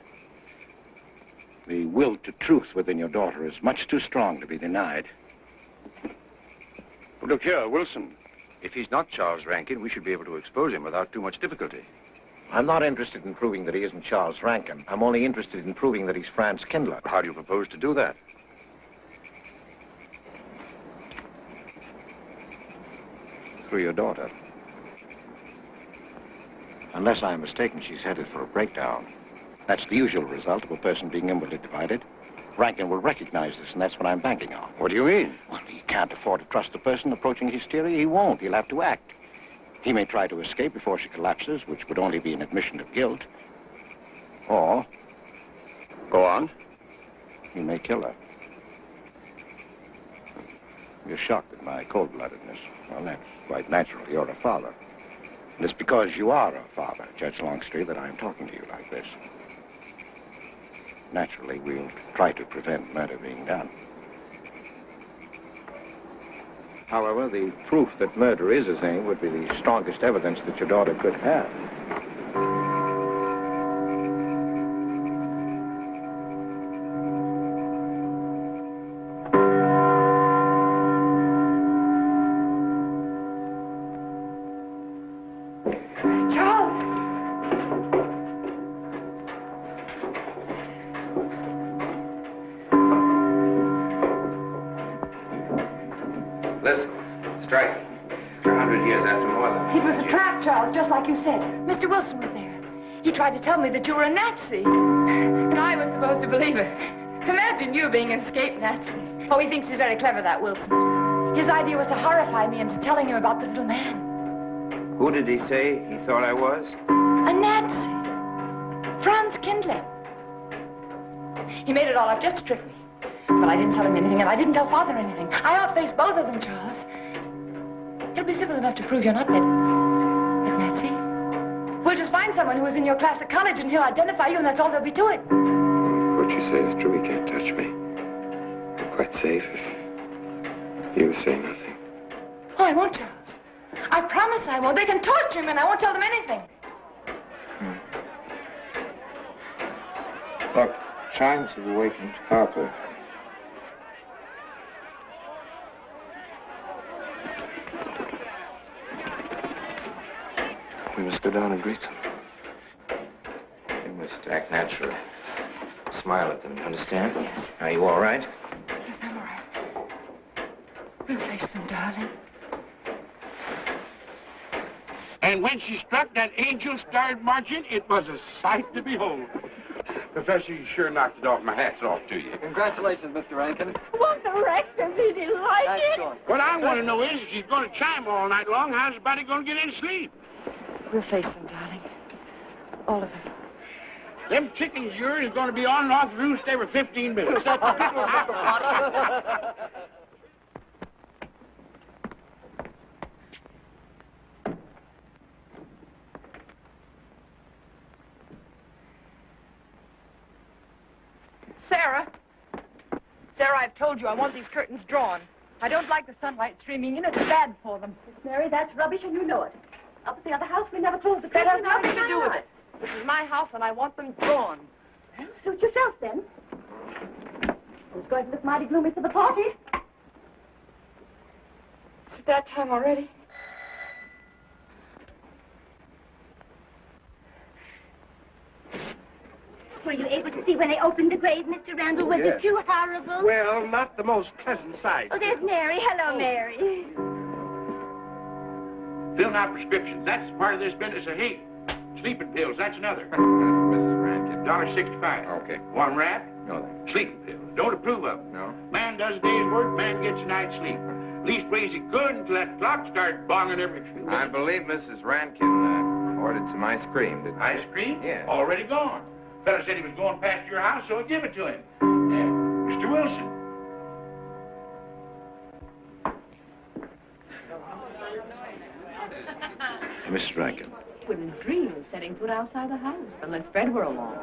[SPEAKER 7] The will to truth within your daughter is much too strong to be denied.
[SPEAKER 16] Look here, Wilson.
[SPEAKER 15] If he's not Charles Rankin, we should be able to expose him without too much difficulty.
[SPEAKER 7] I'm not interested in proving that he isn't Charles Rankin. I'm only interested in proving that he's Franz Kindler.
[SPEAKER 15] How do you propose to do that?
[SPEAKER 7] Through your daughter. Unless I'm mistaken, she's headed for a breakdown. That's the usual result of a person being inwardly divided. Rankin will recognize this, and that's what I'm banking on.
[SPEAKER 15] What do you mean?
[SPEAKER 7] Well, he can't afford to trust a person approaching hysteria. He won't. He'll have to act. He may try to escape before she collapses, which would only be an admission of guilt. Or...
[SPEAKER 16] Go on.
[SPEAKER 7] He may kill her. You're shocked at my cold-bloodedness. Well, that's quite natural. You're a father. And it's because you are a father, Judge Longstreet, that I'm talking to you like this. Naturally, we'll try to prevent murder being done. However, the proof that murder is his aim would be the strongest evidence that your daughter could have.
[SPEAKER 6] Mr. Wilson was there. He tried to tell me that you were a Nazi. And I was supposed to believe it. Imagine you being an escaped Nazi. Oh, he thinks he's very clever, that Wilson. His idea was to horrify me into telling him about the little man.
[SPEAKER 8] Who did he say he thought I was?
[SPEAKER 6] A Nazi. Franz Kindler. He made it all up just to trick me. But I didn't tell him anything, and I didn't tell Father anything. I outfaced both of them, Charles. It'll be simple enough to prove you're not that Nazi. We'll just find someone who was in your class at college, and he'll identify you, and that's all there'll be to it.
[SPEAKER 8] What you say is true. He can't touch me. I'm quite safe if you say nothing.
[SPEAKER 6] Oh, I won't, Charles. I promise I won't. They can torture him, and I won't tell them anything.
[SPEAKER 8] Look, chimes have awakened Harper. We must go down and greet them. We must act naturally. Smile at them, you understand?
[SPEAKER 6] Yes.
[SPEAKER 8] Are you all right?
[SPEAKER 6] Yes, I'm all right. We'll face them, darling.
[SPEAKER 10] And when she struck that angel started marching, it was a sight to behold. Professor, you sure knocked it off. My hat's off to you.
[SPEAKER 12] Congratulations, Mr. Rankin.
[SPEAKER 14] Won't the rector be delighted?
[SPEAKER 10] What I want to know is, if she's going to chime all night long, how's the body going to get any sleep?
[SPEAKER 6] We'll face them, darling. All of them.
[SPEAKER 10] Them chickens of yours are going to be on and off the roost every 15 minutes. That's a little half.
[SPEAKER 6] Sarah. Sarah, I've told you I want these curtains drawn. I don't like the sunlight streaming in. It's bad for them.
[SPEAKER 14] Miss Mary, that's rubbish, and you know it. Up at the other house, we never closed the
[SPEAKER 6] That
[SPEAKER 14] curtains.
[SPEAKER 6] has nothing to do with it. This is my house, and I want them drawn.
[SPEAKER 14] Well, suit yourself, then. It's going to look mighty gloomy for the party.
[SPEAKER 6] Is it that time already?
[SPEAKER 14] Were you able to see when they opened the grave, Mr. Randall? Was
[SPEAKER 9] yes.
[SPEAKER 14] it too horrible?
[SPEAKER 9] Well, not the most pleasant sight.
[SPEAKER 14] Oh, there's Mary. Hello, Mary.
[SPEAKER 10] Filling out prescriptions. That's part of this business of hate. Sleeping pills, that's another.
[SPEAKER 8] Mrs. Rankin.
[SPEAKER 10] $1.65.
[SPEAKER 8] Okay.
[SPEAKER 10] One wrap?
[SPEAKER 8] No, thanks.
[SPEAKER 10] Sleeping pills. Don't approve of them.
[SPEAKER 8] No?
[SPEAKER 10] Man does a day's work, man gets a night's sleep. Leastways he could until that clock started bonging every few minutes.
[SPEAKER 8] I believe Mrs. Rankin ordered some ice cream, didn't she?
[SPEAKER 10] Ice cream?
[SPEAKER 8] Yeah.
[SPEAKER 10] Already gone. Fella said he was going past your house, so I give it to him. Mr. Wilson.
[SPEAKER 7] Mrs. Rankin.
[SPEAKER 17] Wouldn't dream of setting foot outside the house unless Fred were along.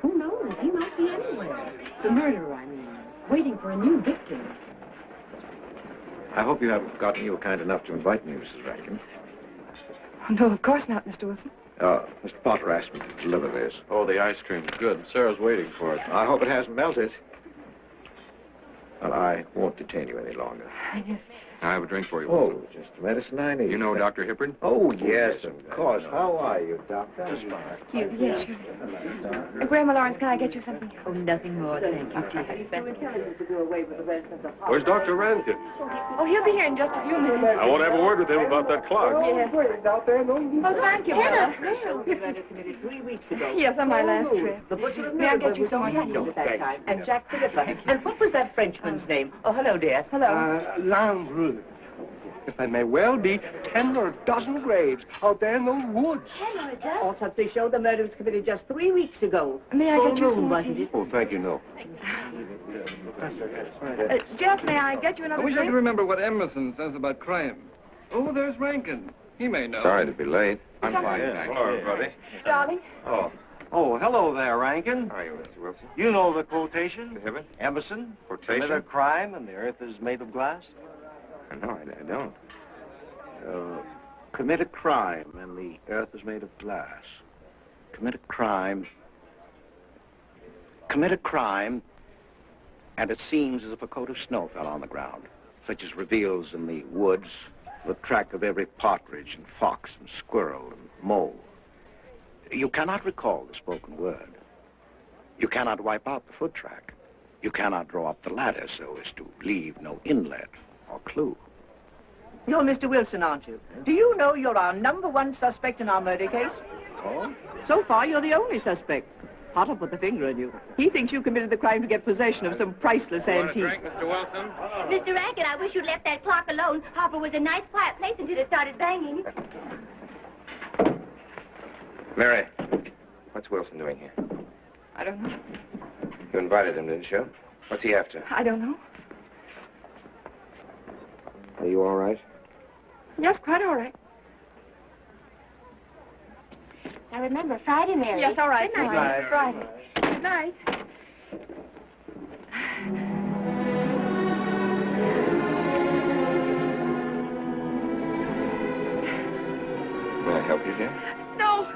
[SPEAKER 17] Who knows? He might be anywhere. The murderer, I mean, waiting for a new victim.
[SPEAKER 7] I hope you haven't forgotten you were kind enough to invite me, Mrs. Rankin.
[SPEAKER 6] Oh, no, of course not, Mr. Wilson.
[SPEAKER 7] Mr. Potter asked me to deliver this.
[SPEAKER 15] Oh, the ice cream's good. Sarah's waiting for it.
[SPEAKER 7] I hope it hasn't melted. Well, I won't detain you any longer.
[SPEAKER 6] Yes.
[SPEAKER 15] I have a drink for you.
[SPEAKER 7] Oh, just the medicine I need.
[SPEAKER 15] You know Dr. Hippard?
[SPEAKER 7] Oh, yes, of course. How are you, Doctor?
[SPEAKER 6] Yes, sure. Grandma Lawrence, can I get you something?
[SPEAKER 17] Oh, nothing more, thank you, dear. It's too intelligent to do away with the rest of the
[SPEAKER 15] Where's Dr. Rankin?
[SPEAKER 6] Oh, he'll be here in just a few minutes.
[SPEAKER 15] I want to have a word with him about that clock.
[SPEAKER 6] Yes. Oh, thank you, Bella.
[SPEAKER 17] committed 3 weeks ago.
[SPEAKER 6] Yes, on my last trip.
[SPEAKER 17] The butcher of
[SPEAKER 6] May I get you
[SPEAKER 17] was
[SPEAKER 6] some
[SPEAKER 17] on
[SPEAKER 6] more
[SPEAKER 17] hand
[SPEAKER 6] tea?
[SPEAKER 17] at that time. And Jack Philippa. And what was that Frenchman's name? Oh, hello, dear.
[SPEAKER 6] Hello.
[SPEAKER 18] L'Ambreux. Yes, there may well be 10 or a dozen graves out there in those woods.
[SPEAKER 17] Autopsy showed the murder was committed just 3 weeks ago.
[SPEAKER 6] May I
[SPEAKER 17] Full
[SPEAKER 6] get you some
[SPEAKER 17] moon,
[SPEAKER 6] more
[SPEAKER 17] wasn't
[SPEAKER 6] tea?
[SPEAKER 17] it?
[SPEAKER 7] Oh, thank you, no.
[SPEAKER 6] Jeff, may I get you another
[SPEAKER 19] I wish I
[SPEAKER 6] drink?
[SPEAKER 19] could remember what Emerson says about crime. Oh, there's Rankin. He may know.
[SPEAKER 15] Sorry to be late. I'm
[SPEAKER 6] Sorry.
[SPEAKER 15] fine, thanks. Hello, everybody.
[SPEAKER 6] Darling?
[SPEAKER 18] Oh, hello there, Rankin.
[SPEAKER 15] How are you, Mr. Wilson?
[SPEAKER 18] You know the quotation?
[SPEAKER 15] The Hibbert?
[SPEAKER 18] Emerson?
[SPEAKER 15] Quotation?
[SPEAKER 18] Commit a crime and the earth is made of glass?
[SPEAKER 15] No, I don't.
[SPEAKER 7] Commit a crime and the earth is made of glass. Commit a crime. Commit a crime, and it seems as if a coat of snow fell on the ground, such as reveals in the woods the track of every partridge and fox and squirrel and mole. You cannot recall the spoken word. You cannot wipe out the foot track. You cannot draw up the ladder so as to leave no inlet or clue.
[SPEAKER 17] You're Mr. Wilson, aren't you? Do you know you're our #1 suspect in our murder case?
[SPEAKER 7] Oh?
[SPEAKER 17] So far, you're the only suspect. Potter put the finger on you. He thinks you committed the crime to get possession of some priceless antique.
[SPEAKER 15] Mr. Wilson?
[SPEAKER 14] Mr. Rankin, I wish you'd left that clock alone. Harper was a nice, quiet place until it started banging.
[SPEAKER 8] Mary, what's Wilson doing here?
[SPEAKER 6] I don't know.
[SPEAKER 8] You invited him, didn't you? What's he after?
[SPEAKER 6] I don't know.
[SPEAKER 8] Are you all right?
[SPEAKER 6] Yes, quite all right.
[SPEAKER 14] Now remember, Friday, Mary.
[SPEAKER 6] Yes, all right.
[SPEAKER 14] Good night.
[SPEAKER 6] Friday. Good night.
[SPEAKER 8] May I help you, dear?
[SPEAKER 6] No!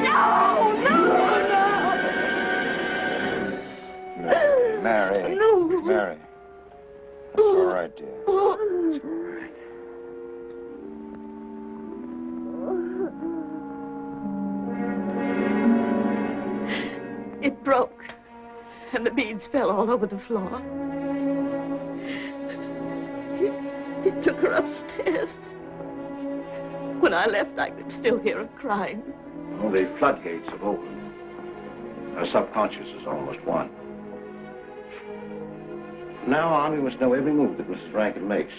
[SPEAKER 6] No! No! No!
[SPEAKER 8] Mary.
[SPEAKER 6] No!
[SPEAKER 8] Mary. It's all right, dear. It's all right.
[SPEAKER 17] It broke, and the beads fell all over the floor. He took her upstairs. When I left, I could still hear her crying.
[SPEAKER 7] Well, the floodgates have opened. Her subconscious is almost won. From now on, we must know every move that Mrs. Rankin makes.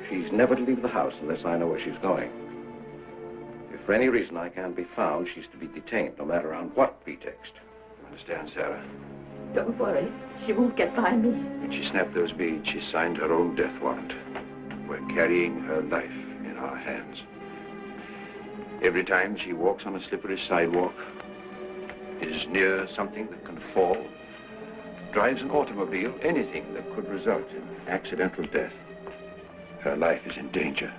[SPEAKER 7] She's never to leave the house unless I know where she's going. If for any reason I can't be found, she's to be detained, no matter on what pretext. You understand, Sarah?
[SPEAKER 17] Don't worry. She won't get by me.
[SPEAKER 7] When she snapped those beads, she signed her own death warrant. We're carrying her life in our hands. Every time she walks on a slippery sidewalk, is near something that can fall, drives an automobile, anything that could result in accidental death, her life is in danger.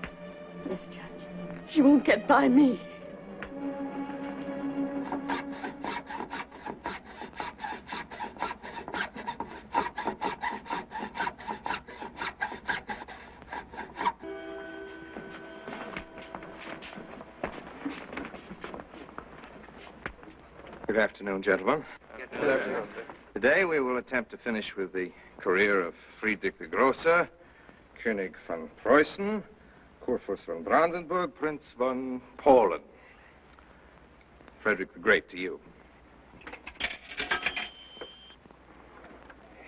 [SPEAKER 17] Yes, Judge. She won't get by me.
[SPEAKER 8] Good afternoon, gentlemen.
[SPEAKER 19] Good afternoon, sir.
[SPEAKER 8] Today we will attempt to finish with the career of Friedrich the Grosser, König von Preußen, Kurfürst von Brandenburg, Prince von Polen. Frederick the Great to you.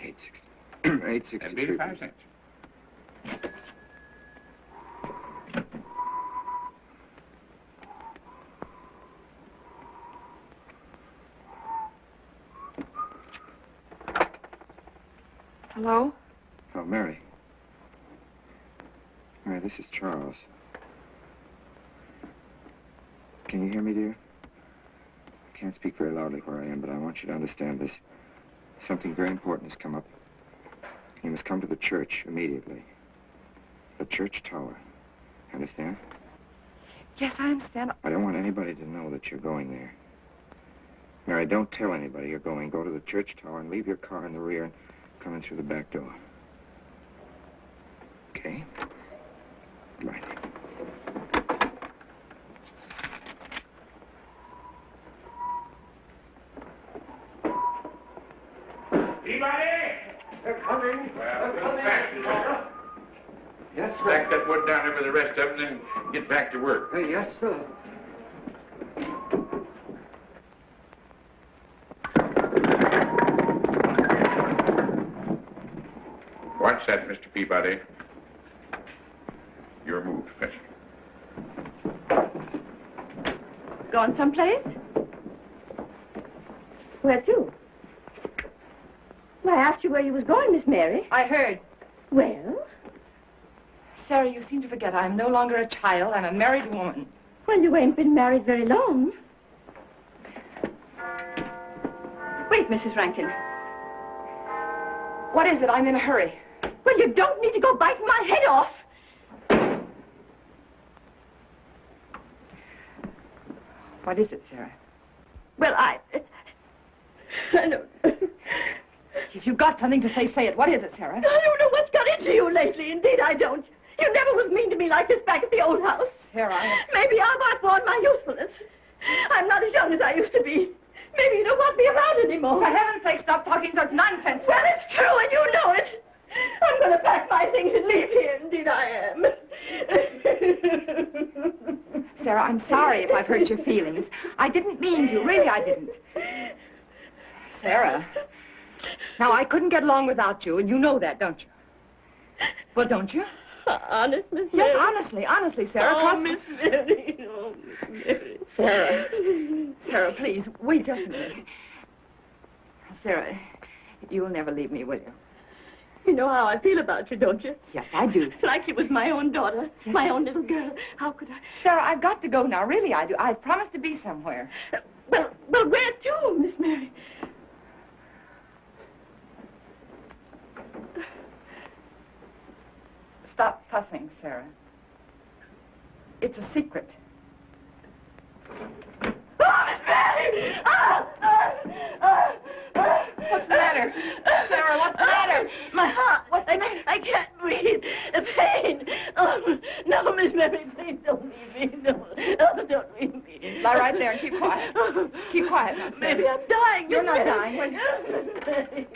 [SPEAKER 8] 862.
[SPEAKER 10] 85 cents.
[SPEAKER 6] Hello?
[SPEAKER 8] Oh, Mary. Mary, this is Charles. Can you hear me, dear? I can't speak very loudly where I am, but I want you to understand this. Something very important has come up. You must come to the church immediately. The church tower. Understand?
[SPEAKER 6] Yes, I understand.
[SPEAKER 8] I don't want anybody to know that you're going there. Mary, don't tell anybody you're going. Go to the church tower and leave your car in the rear and come in through the back door. Okay. Right.
[SPEAKER 10] Anybody?
[SPEAKER 18] They're coming.
[SPEAKER 10] Well,
[SPEAKER 18] They're
[SPEAKER 10] go
[SPEAKER 18] coming.
[SPEAKER 10] fast.
[SPEAKER 18] Yes, sir.
[SPEAKER 10] Stack that wood down there with the rest of them, then get back to work.
[SPEAKER 18] Yes, sir.
[SPEAKER 10] Watch that, Mr. Peabody. Your move, Professor.
[SPEAKER 14] Going someplace? Where to? Well, I asked you where you was going, Miss Mary.
[SPEAKER 6] I heard.
[SPEAKER 14] Well?
[SPEAKER 6] Sarah, you seem to forget I'm no longer a child. I'm a married woman.
[SPEAKER 14] Well, you ain't been married very long. Wait, Mrs. Rankin.
[SPEAKER 6] What is it? I'm in a hurry.
[SPEAKER 14] Well, you don't need to go biting my head off.
[SPEAKER 6] What is it, Sarah?
[SPEAKER 14] Well, I don't...
[SPEAKER 6] If you've got something to say, say it. What is it, Sarah?
[SPEAKER 14] I don't know what's got into you lately. Indeed, I don't. You never was mean to me like this back at the old house.
[SPEAKER 6] Sarah,
[SPEAKER 14] Maybe I've outworn my usefulness. I'm not as young as I used to be. Maybe you don't want me around anymore.
[SPEAKER 6] For heaven's sake, stop talking such nonsense, Sarah.
[SPEAKER 14] Well, it's true, and you know it. I'm going to pack my things and leave here. Indeed, I am.
[SPEAKER 6] Sarah, I'm sorry if I've hurt your feelings. I didn't mean to. Really, I didn't. Sarah. Now, I couldn't get along without you, and you know that, don't you? Well, don't you?
[SPEAKER 14] Honest, Miss Mary?
[SPEAKER 6] Yes, honestly, Sarah.
[SPEAKER 14] Oh, Miss Mary. Oh, Miss Mary.
[SPEAKER 6] Sarah. Sarah, please, wait just a minute. Sarah, you'll never leave me, will you?
[SPEAKER 14] You know how I feel about you, don't you?
[SPEAKER 6] Yes, I do.
[SPEAKER 14] It's like you was my own daughter, my own little girl. How could I?
[SPEAKER 6] Sarah, I've got to go now. Really, I do. I've promised to be somewhere.
[SPEAKER 14] Well, where to, Miss Mary?
[SPEAKER 6] Stop fussing, Sarah. It's a secret.
[SPEAKER 14] Oh, Miss Mary!
[SPEAKER 6] What's the matter? Sarah, what's the matter?
[SPEAKER 14] My heart. I can't breathe. The pain. Oh, no, Miss Mary, please don't leave me. No, don't leave me.
[SPEAKER 6] Lie right there and keep quiet. Keep quiet now, Sarah.
[SPEAKER 14] Maybe I'm dying.
[SPEAKER 6] You're not
[SPEAKER 14] Miss
[SPEAKER 6] dying.
[SPEAKER 14] Mary.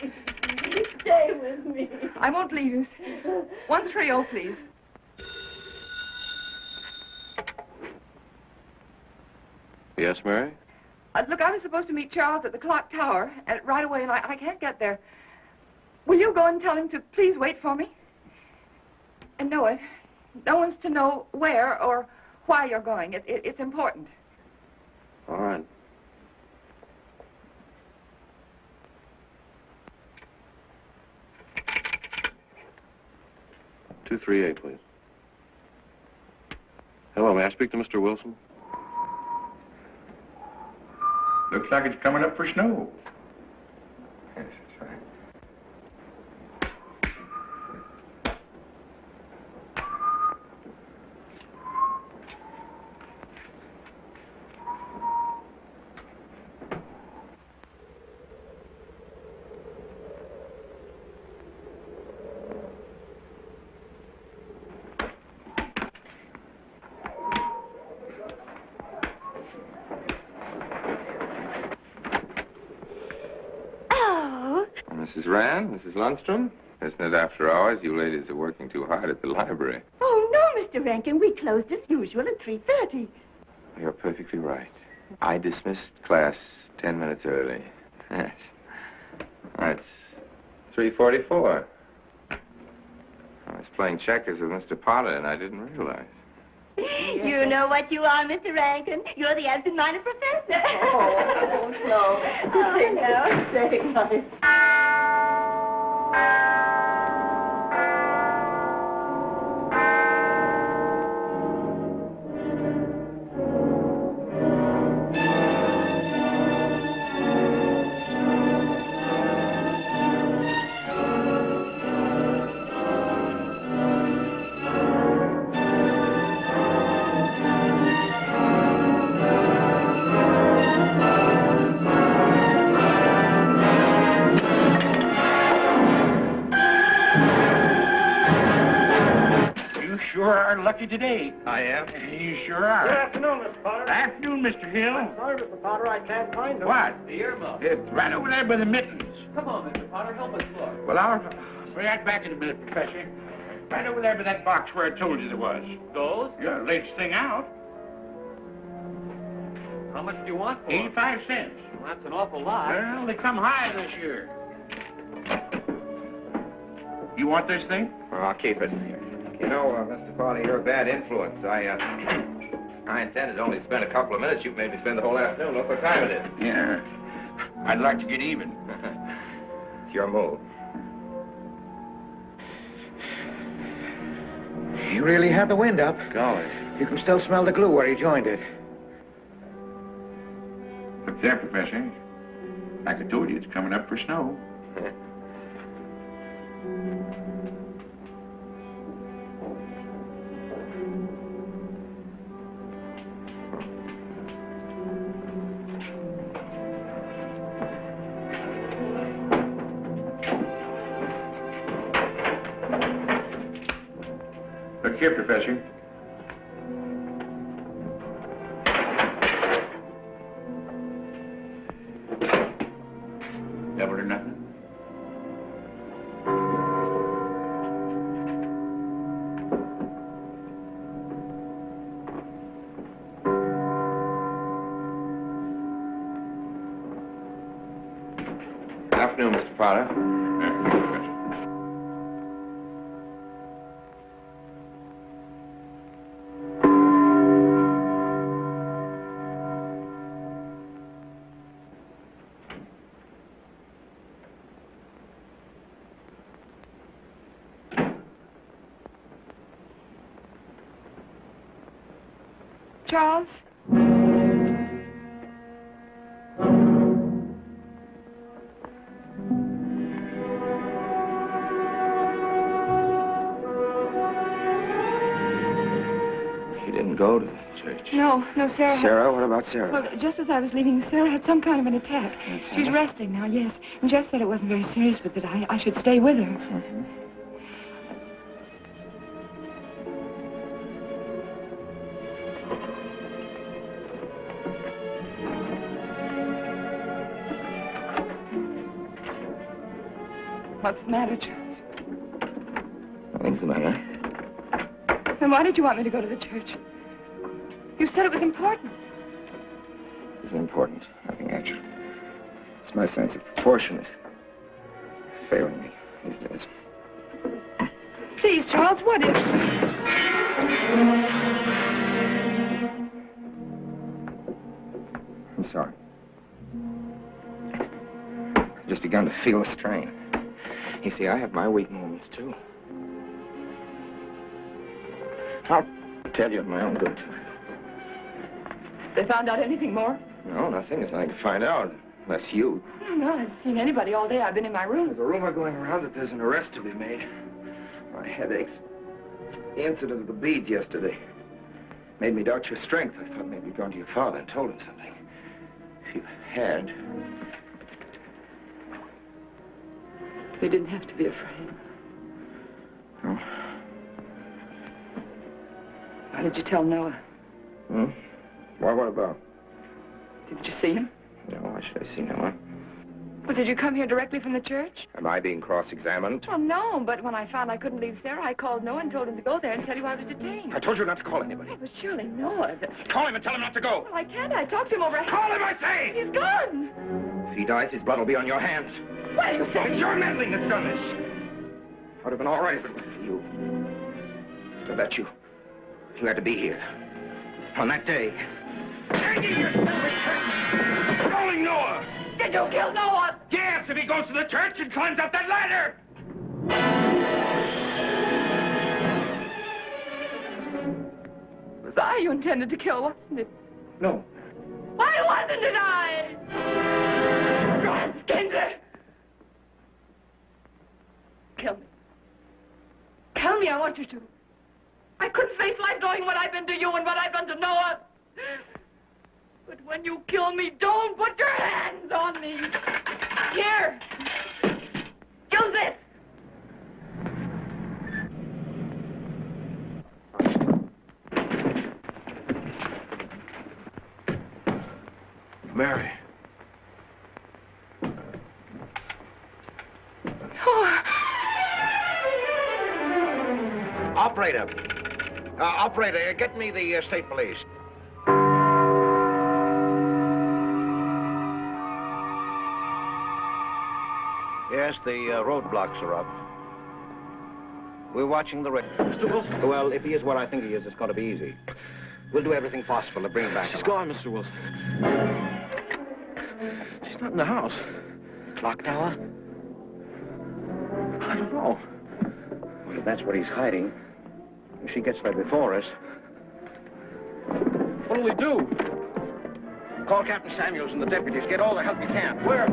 [SPEAKER 14] Stay with me.
[SPEAKER 6] I won't leave you. 130, please.
[SPEAKER 15] Yes, Mary?
[SPEAKER 6] Look, I was supposed to meet Charles at the clock tower right away, and I can't get there. Will you go and tell him to please wait for me? And no one's to know where or why you're going. It's important.
[SPEAKER 15] All right. "238, please. Hello, may I speak to Mr. Wilson?
[SPEAKER 10] Looks like it's coming up for snow.
[SPEAKER 8] Yes, that's right. Mrs. Rand, Mrs. Lundstrom, isn't it after hours? You ladies are working too hard at the library.
[SPEAKER 14] Oh, no, Mr. Rankin. We closed as usual at 3:30.
[SPEAKER 8] You're perfectly right. I dismissed class 10 minutes early. Yes. That's 3:44. I was playing checkers with Mr. Potter, and I didn't realize.
[SPEAKER 14] You know what you are, Mr. Rankin. You're the absent-minded professor. Oh, no.
[SPEAKER 10] you today.
[SPEAKER 8] I am.
[SPEAKER 10] You sure are.
[SPEAKER 18] Good afternoon, Mr. Potter.
[SPEAKER 10] Afternoon, Mr. Hill.
[SPEAKER 18] I'm sorry, Mr. Potter, I can't find him.
[SPEAKER 10] What?
[SPEAKER 11] The earmuff.
[SPEAKER 10] It's right over there by the mittens.
[SPEAKER 11] Come on, Mr. Potter, help us look.
[SPEAKER 10] Well, I'll be right back in a minute, Professor. Right over there by that box where I told you there was.
[SPEAKER 11] Those?
[SPEAKER 10] Yeah, latest thing out.
[SPEAKER 11] How much do you want for
[SPEAKER 10] 85 cents.
[SPEAKER 11] Well, that's an awful lot.
[SPEAKER 10] Well, they come high this year. You want this thing?
[SPEAKER 8] Well, I'll keep it. You know, Mr. Potter, you're a bad influence. I intended only to spend a couple of minutes. You've made me spend the whole afternoon. Look what time it is.
[SPEAKER 10] Yeah. I'd like to get even.
[SPEAKER 8] It's your move.
[SPEAKER 1] He really had the wind up.
[SPEAKER 8] Golly.
[SPEAKER 1] You can still smell the glue where he joined it.
[SPEAKER 10] Look there, Professor. Like I told you, it's coming up for snow. Look here, Professor. Double or nothing?
[SPEAKER 8] Afternoon, Mr. Potter.
[SPEAKER 6] Charles?
[SPEAKER 8] You didn't go to the church.
[SPEAKER 6] No, Sarah.
[SPEAKER 8] Sarah? What about Sarah?
[SPEAKER 6] Well, just as I was leaving, Sarah had some kind of an attack. She's resting now, yes. And Jeff said it wasn't very serious, but that I should stay with her.
[SPEAKER 8] Mm-hmm.
[SPEAKER 6] What's the matter, Charles?
[SPEAKER 8] Nothing's the matter.
[SPEAKER 6] Then why did you want me to go to the church? You said it was important.
[SPEAKER 8] It's important. Nothing actual. It's my sense of proportion is failing me these days.
[SPEAKER 6] Please, Charles, what is it?
[SPEAKER 8] I'm sorry. I've just begun to feel a strain. You see, I have my weak moments, too. I'll tell you of my own good.
[SPEAKER 6] They found out anything more?
[SPEAKER 8] No, nothing. There's nothing to find out. Unless you.
[SPEAKER 6] No, I haven't seen anybody all day. I've been in my room.
[SPEAKER 8] There's a rumor going around that there's an arrest to be made. My headaches. The incident of the beads yesterday made me doubt your strength. I thought maybe you'd gone to your father and told him something. If you had...
[SPEAKER 6] You didn't have to be afraid.
[SPEAKER 8] No.
[SPEAKER 6] Why did you tell Noah?
[SPEAKER 8] Hmm? Why, what about?
[SPEAKER 6] Did you see him?
[SPEAKER 8] No, why should I see Noah?
[SPEAKER 6] Well, did you come here directly from the church?
[SPEAKER 8] Am I being cross-examined?
[SPEAKER 6] Well, no, but when I found I couldn't leave Sarah, I called Noah and told him to go there and tell you I was detained.
[SPEAKER 8] I told you not to call anybody.
[SPEAKER 6] Oh, but surely Noah...
[SPEAKER 10] Call him and tell him not to go.
[SPEAKER 6] Well, I can't. I talked to him over...
[SPEAKER 10] Call him, I say!
[SPEAKER 6] He's gone!
[SPEAKER 8] If he dies, his blood will be on your hands.
[SPEAKER 6] What are you saying?
[SPEAKER 8] It's your meddling that's done this. I would have been all right if it wasn't for you. So that you had to be here. On that day.
[SPEAKER 10] Hanging yourself with calling Noah!
[SPEAKER 6] Did you kill Noah?
[SPEAKER 10] Yes, if he goes to the church and climbs up that ladder!
[SPEAKER 6] It was I you intended to kill, wasn't it?
[SPEAKER 8] No.
[SPEAKER 6] Why wasn't it I? Franz Kindler! Kill me. Kill me, I want you to. I couldn't face life knowing what I've been to you and what I've done to Noah. But when you kill me, don't put your hands on me. Here. Use this.
[SPEAKER 15] Mary.
[SPEAKER 1] Operator. Operator, get me the state police. Yes, the roadblocks are up. We're watching the
[SPEAKER 15] Mr. Wilson.
[SPEAKER 1] Well, if he is what I think he is, it's going to be easy. We'll do everything possible to bring him back.
[SPEAKER 15] She's gone, Mr. Wilson. She's not in the house.
[SPEAKER 1] Clock tower?
[SPEAKER 15] I don't know.
[SPEAKER 1] Well, if that's what he's hiding, if she gets there before us...
[SPEAKER 15] What'll we do?
[SPEAKER 1] Call Captain Samuels and the deputies. Get all the help you can.
[SPEAKER 15] Where?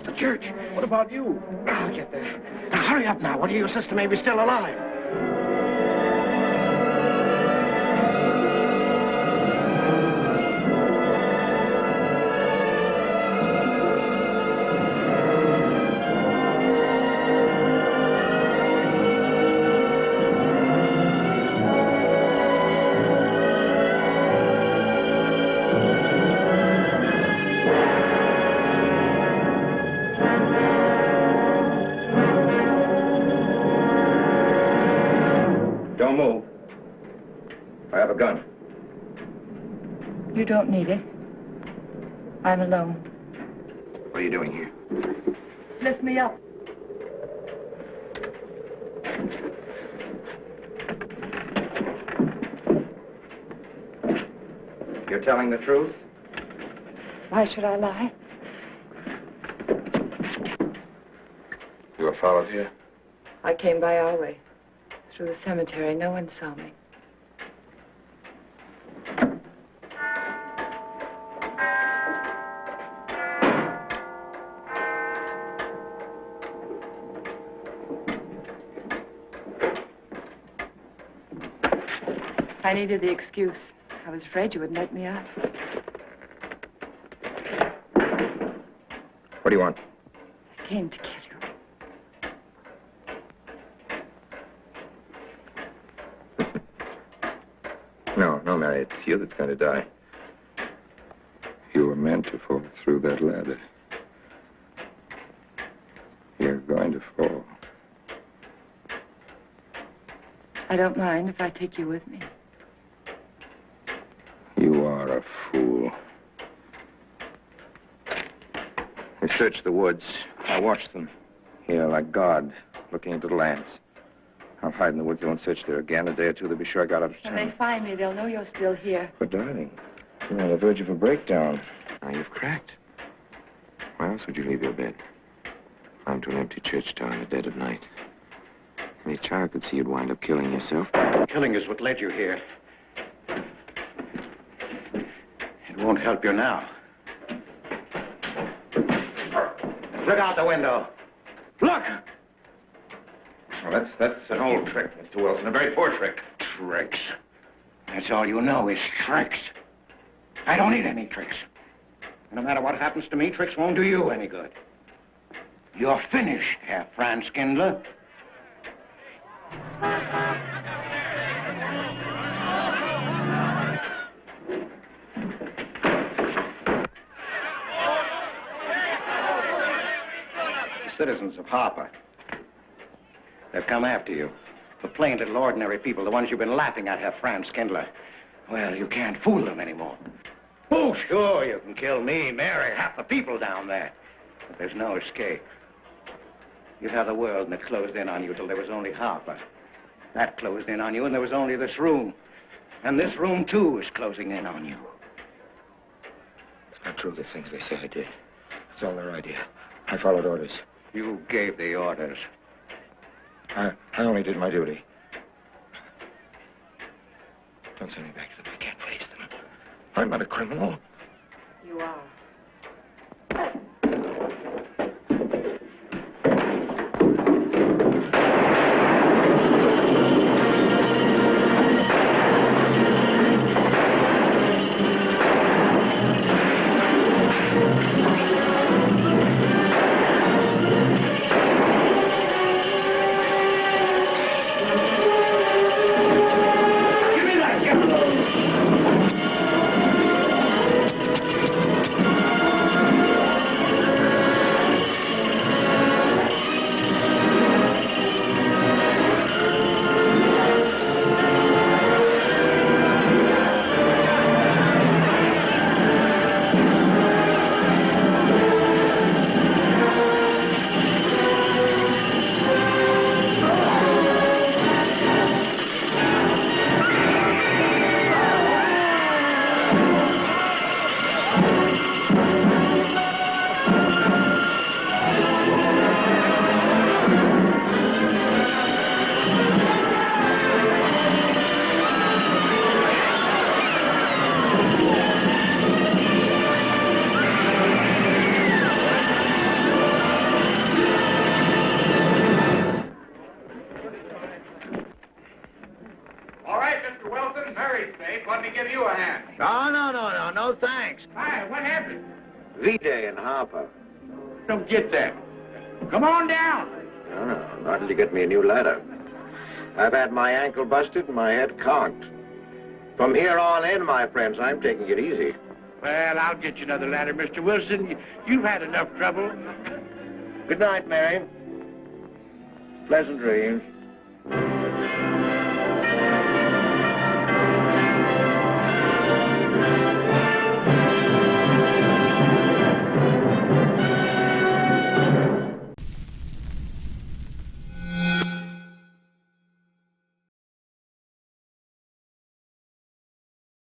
[SPEAKER 1] The church.
[SPEAKER 15] What about you?
[SPEAKER 1] I'll get there. Now, hurry up now. One of your sister may be still alive.
[SPEAKER 8] Don't move. I have a gun.
[SPEAKER 6] You don't need it. I'm alone.
[SPEAKER 8] What are you doing here?
[SPEAKER 6] Lift me up.
[SPEAKER 8] You're telling the truth?
[SPEAKER 6] Why should I lie?
[SPEAKER 8] You were followed here?
[SPEAKER 6] I came by our way. Through the cemetery. No one saw me. I needed the excuse. I was afraid you would let me out.
[SPEAKER 8] What do you want?
[SPEAKER 6] I came to kill you.
[SPEAKER 8] No, Mary, it's you that's going to die.
[SPEAKER 13] You were meant to fall through that ladder. You're going to fall.
[SPEAKER 6] I don't mind if I take you with me.
[SPEAKER 13] You are a fool.
[SPEAKER 8] We searched the woods. I watched them. Here, like God, looking into the lands. I'll hide in the woods. They won't search there again. A day or two, they'll be sure I got out of
[SPEAKER 6] When
[SPEAKER 8] town.
[SPEAKER 6] they find me, they'll know you're still here.
[SPEAKER 8] But, darling, you're on the verge of a breakdown. Now, you've cracked. Why else would you leave your bed? Climb to an empty church tower in the dead of night. Any child could see you'd wind up killing yourself.
[SPEAKER 1] Killing is what led you here. It won't help you now. Look out the window. Look!
[SPEAKER 8] Well, that's an old trick, Mr. Wilson. A very poor trick.
[SPEAKER 1] Tricks? That's all you know is tricks. I don't need any tricks. And no matter what happens to me, tricks won't do you any good. You're finished, Herr Franz Kindler. The citizens of Harper. They've come after you. The plain little ordinary people, the ones you've been laughing at, Herr Franz Kindler. Well, you can't fool them anymore. Oh, sure, you can kill me, Mary, half the people down there. But there's no escape. You have the world, and it closed in on you till there was only Harper. That closed in on you, and there was only this room. And this room, too, is closing in on you.
[SPEAKER 8] It's not true, the things they say I did. It's all their idea. I followed orders.
[SPEAKER 1] You gave the orders.
[SPEAKER 8] I only did my duty. Don't send me back to them. I can't face them. I'm not a criminal.
[SPEAKER 6] You are.
[SPEAKER 4] Mary's safe. Let me give you a hand.
[SPEAKER 1] No, thanks.
[SPEAKER 4] Hi, what happened?
[SPEAKER 7] V-Day in Harper.
[SPEAKER 4] Don't get that. Come on down.
[SPEAKER 7] No, not until you get me a new ladder. I've had my ankle busted and my head conked. From here on in, my friends, I'm taking it easy.
[SPEAKER 4] Well, I'll get you another ladder, Mr. Wilson. You've had enough trouble.
[SPEAKER 7] Good night, Mary. Pleasant dreams.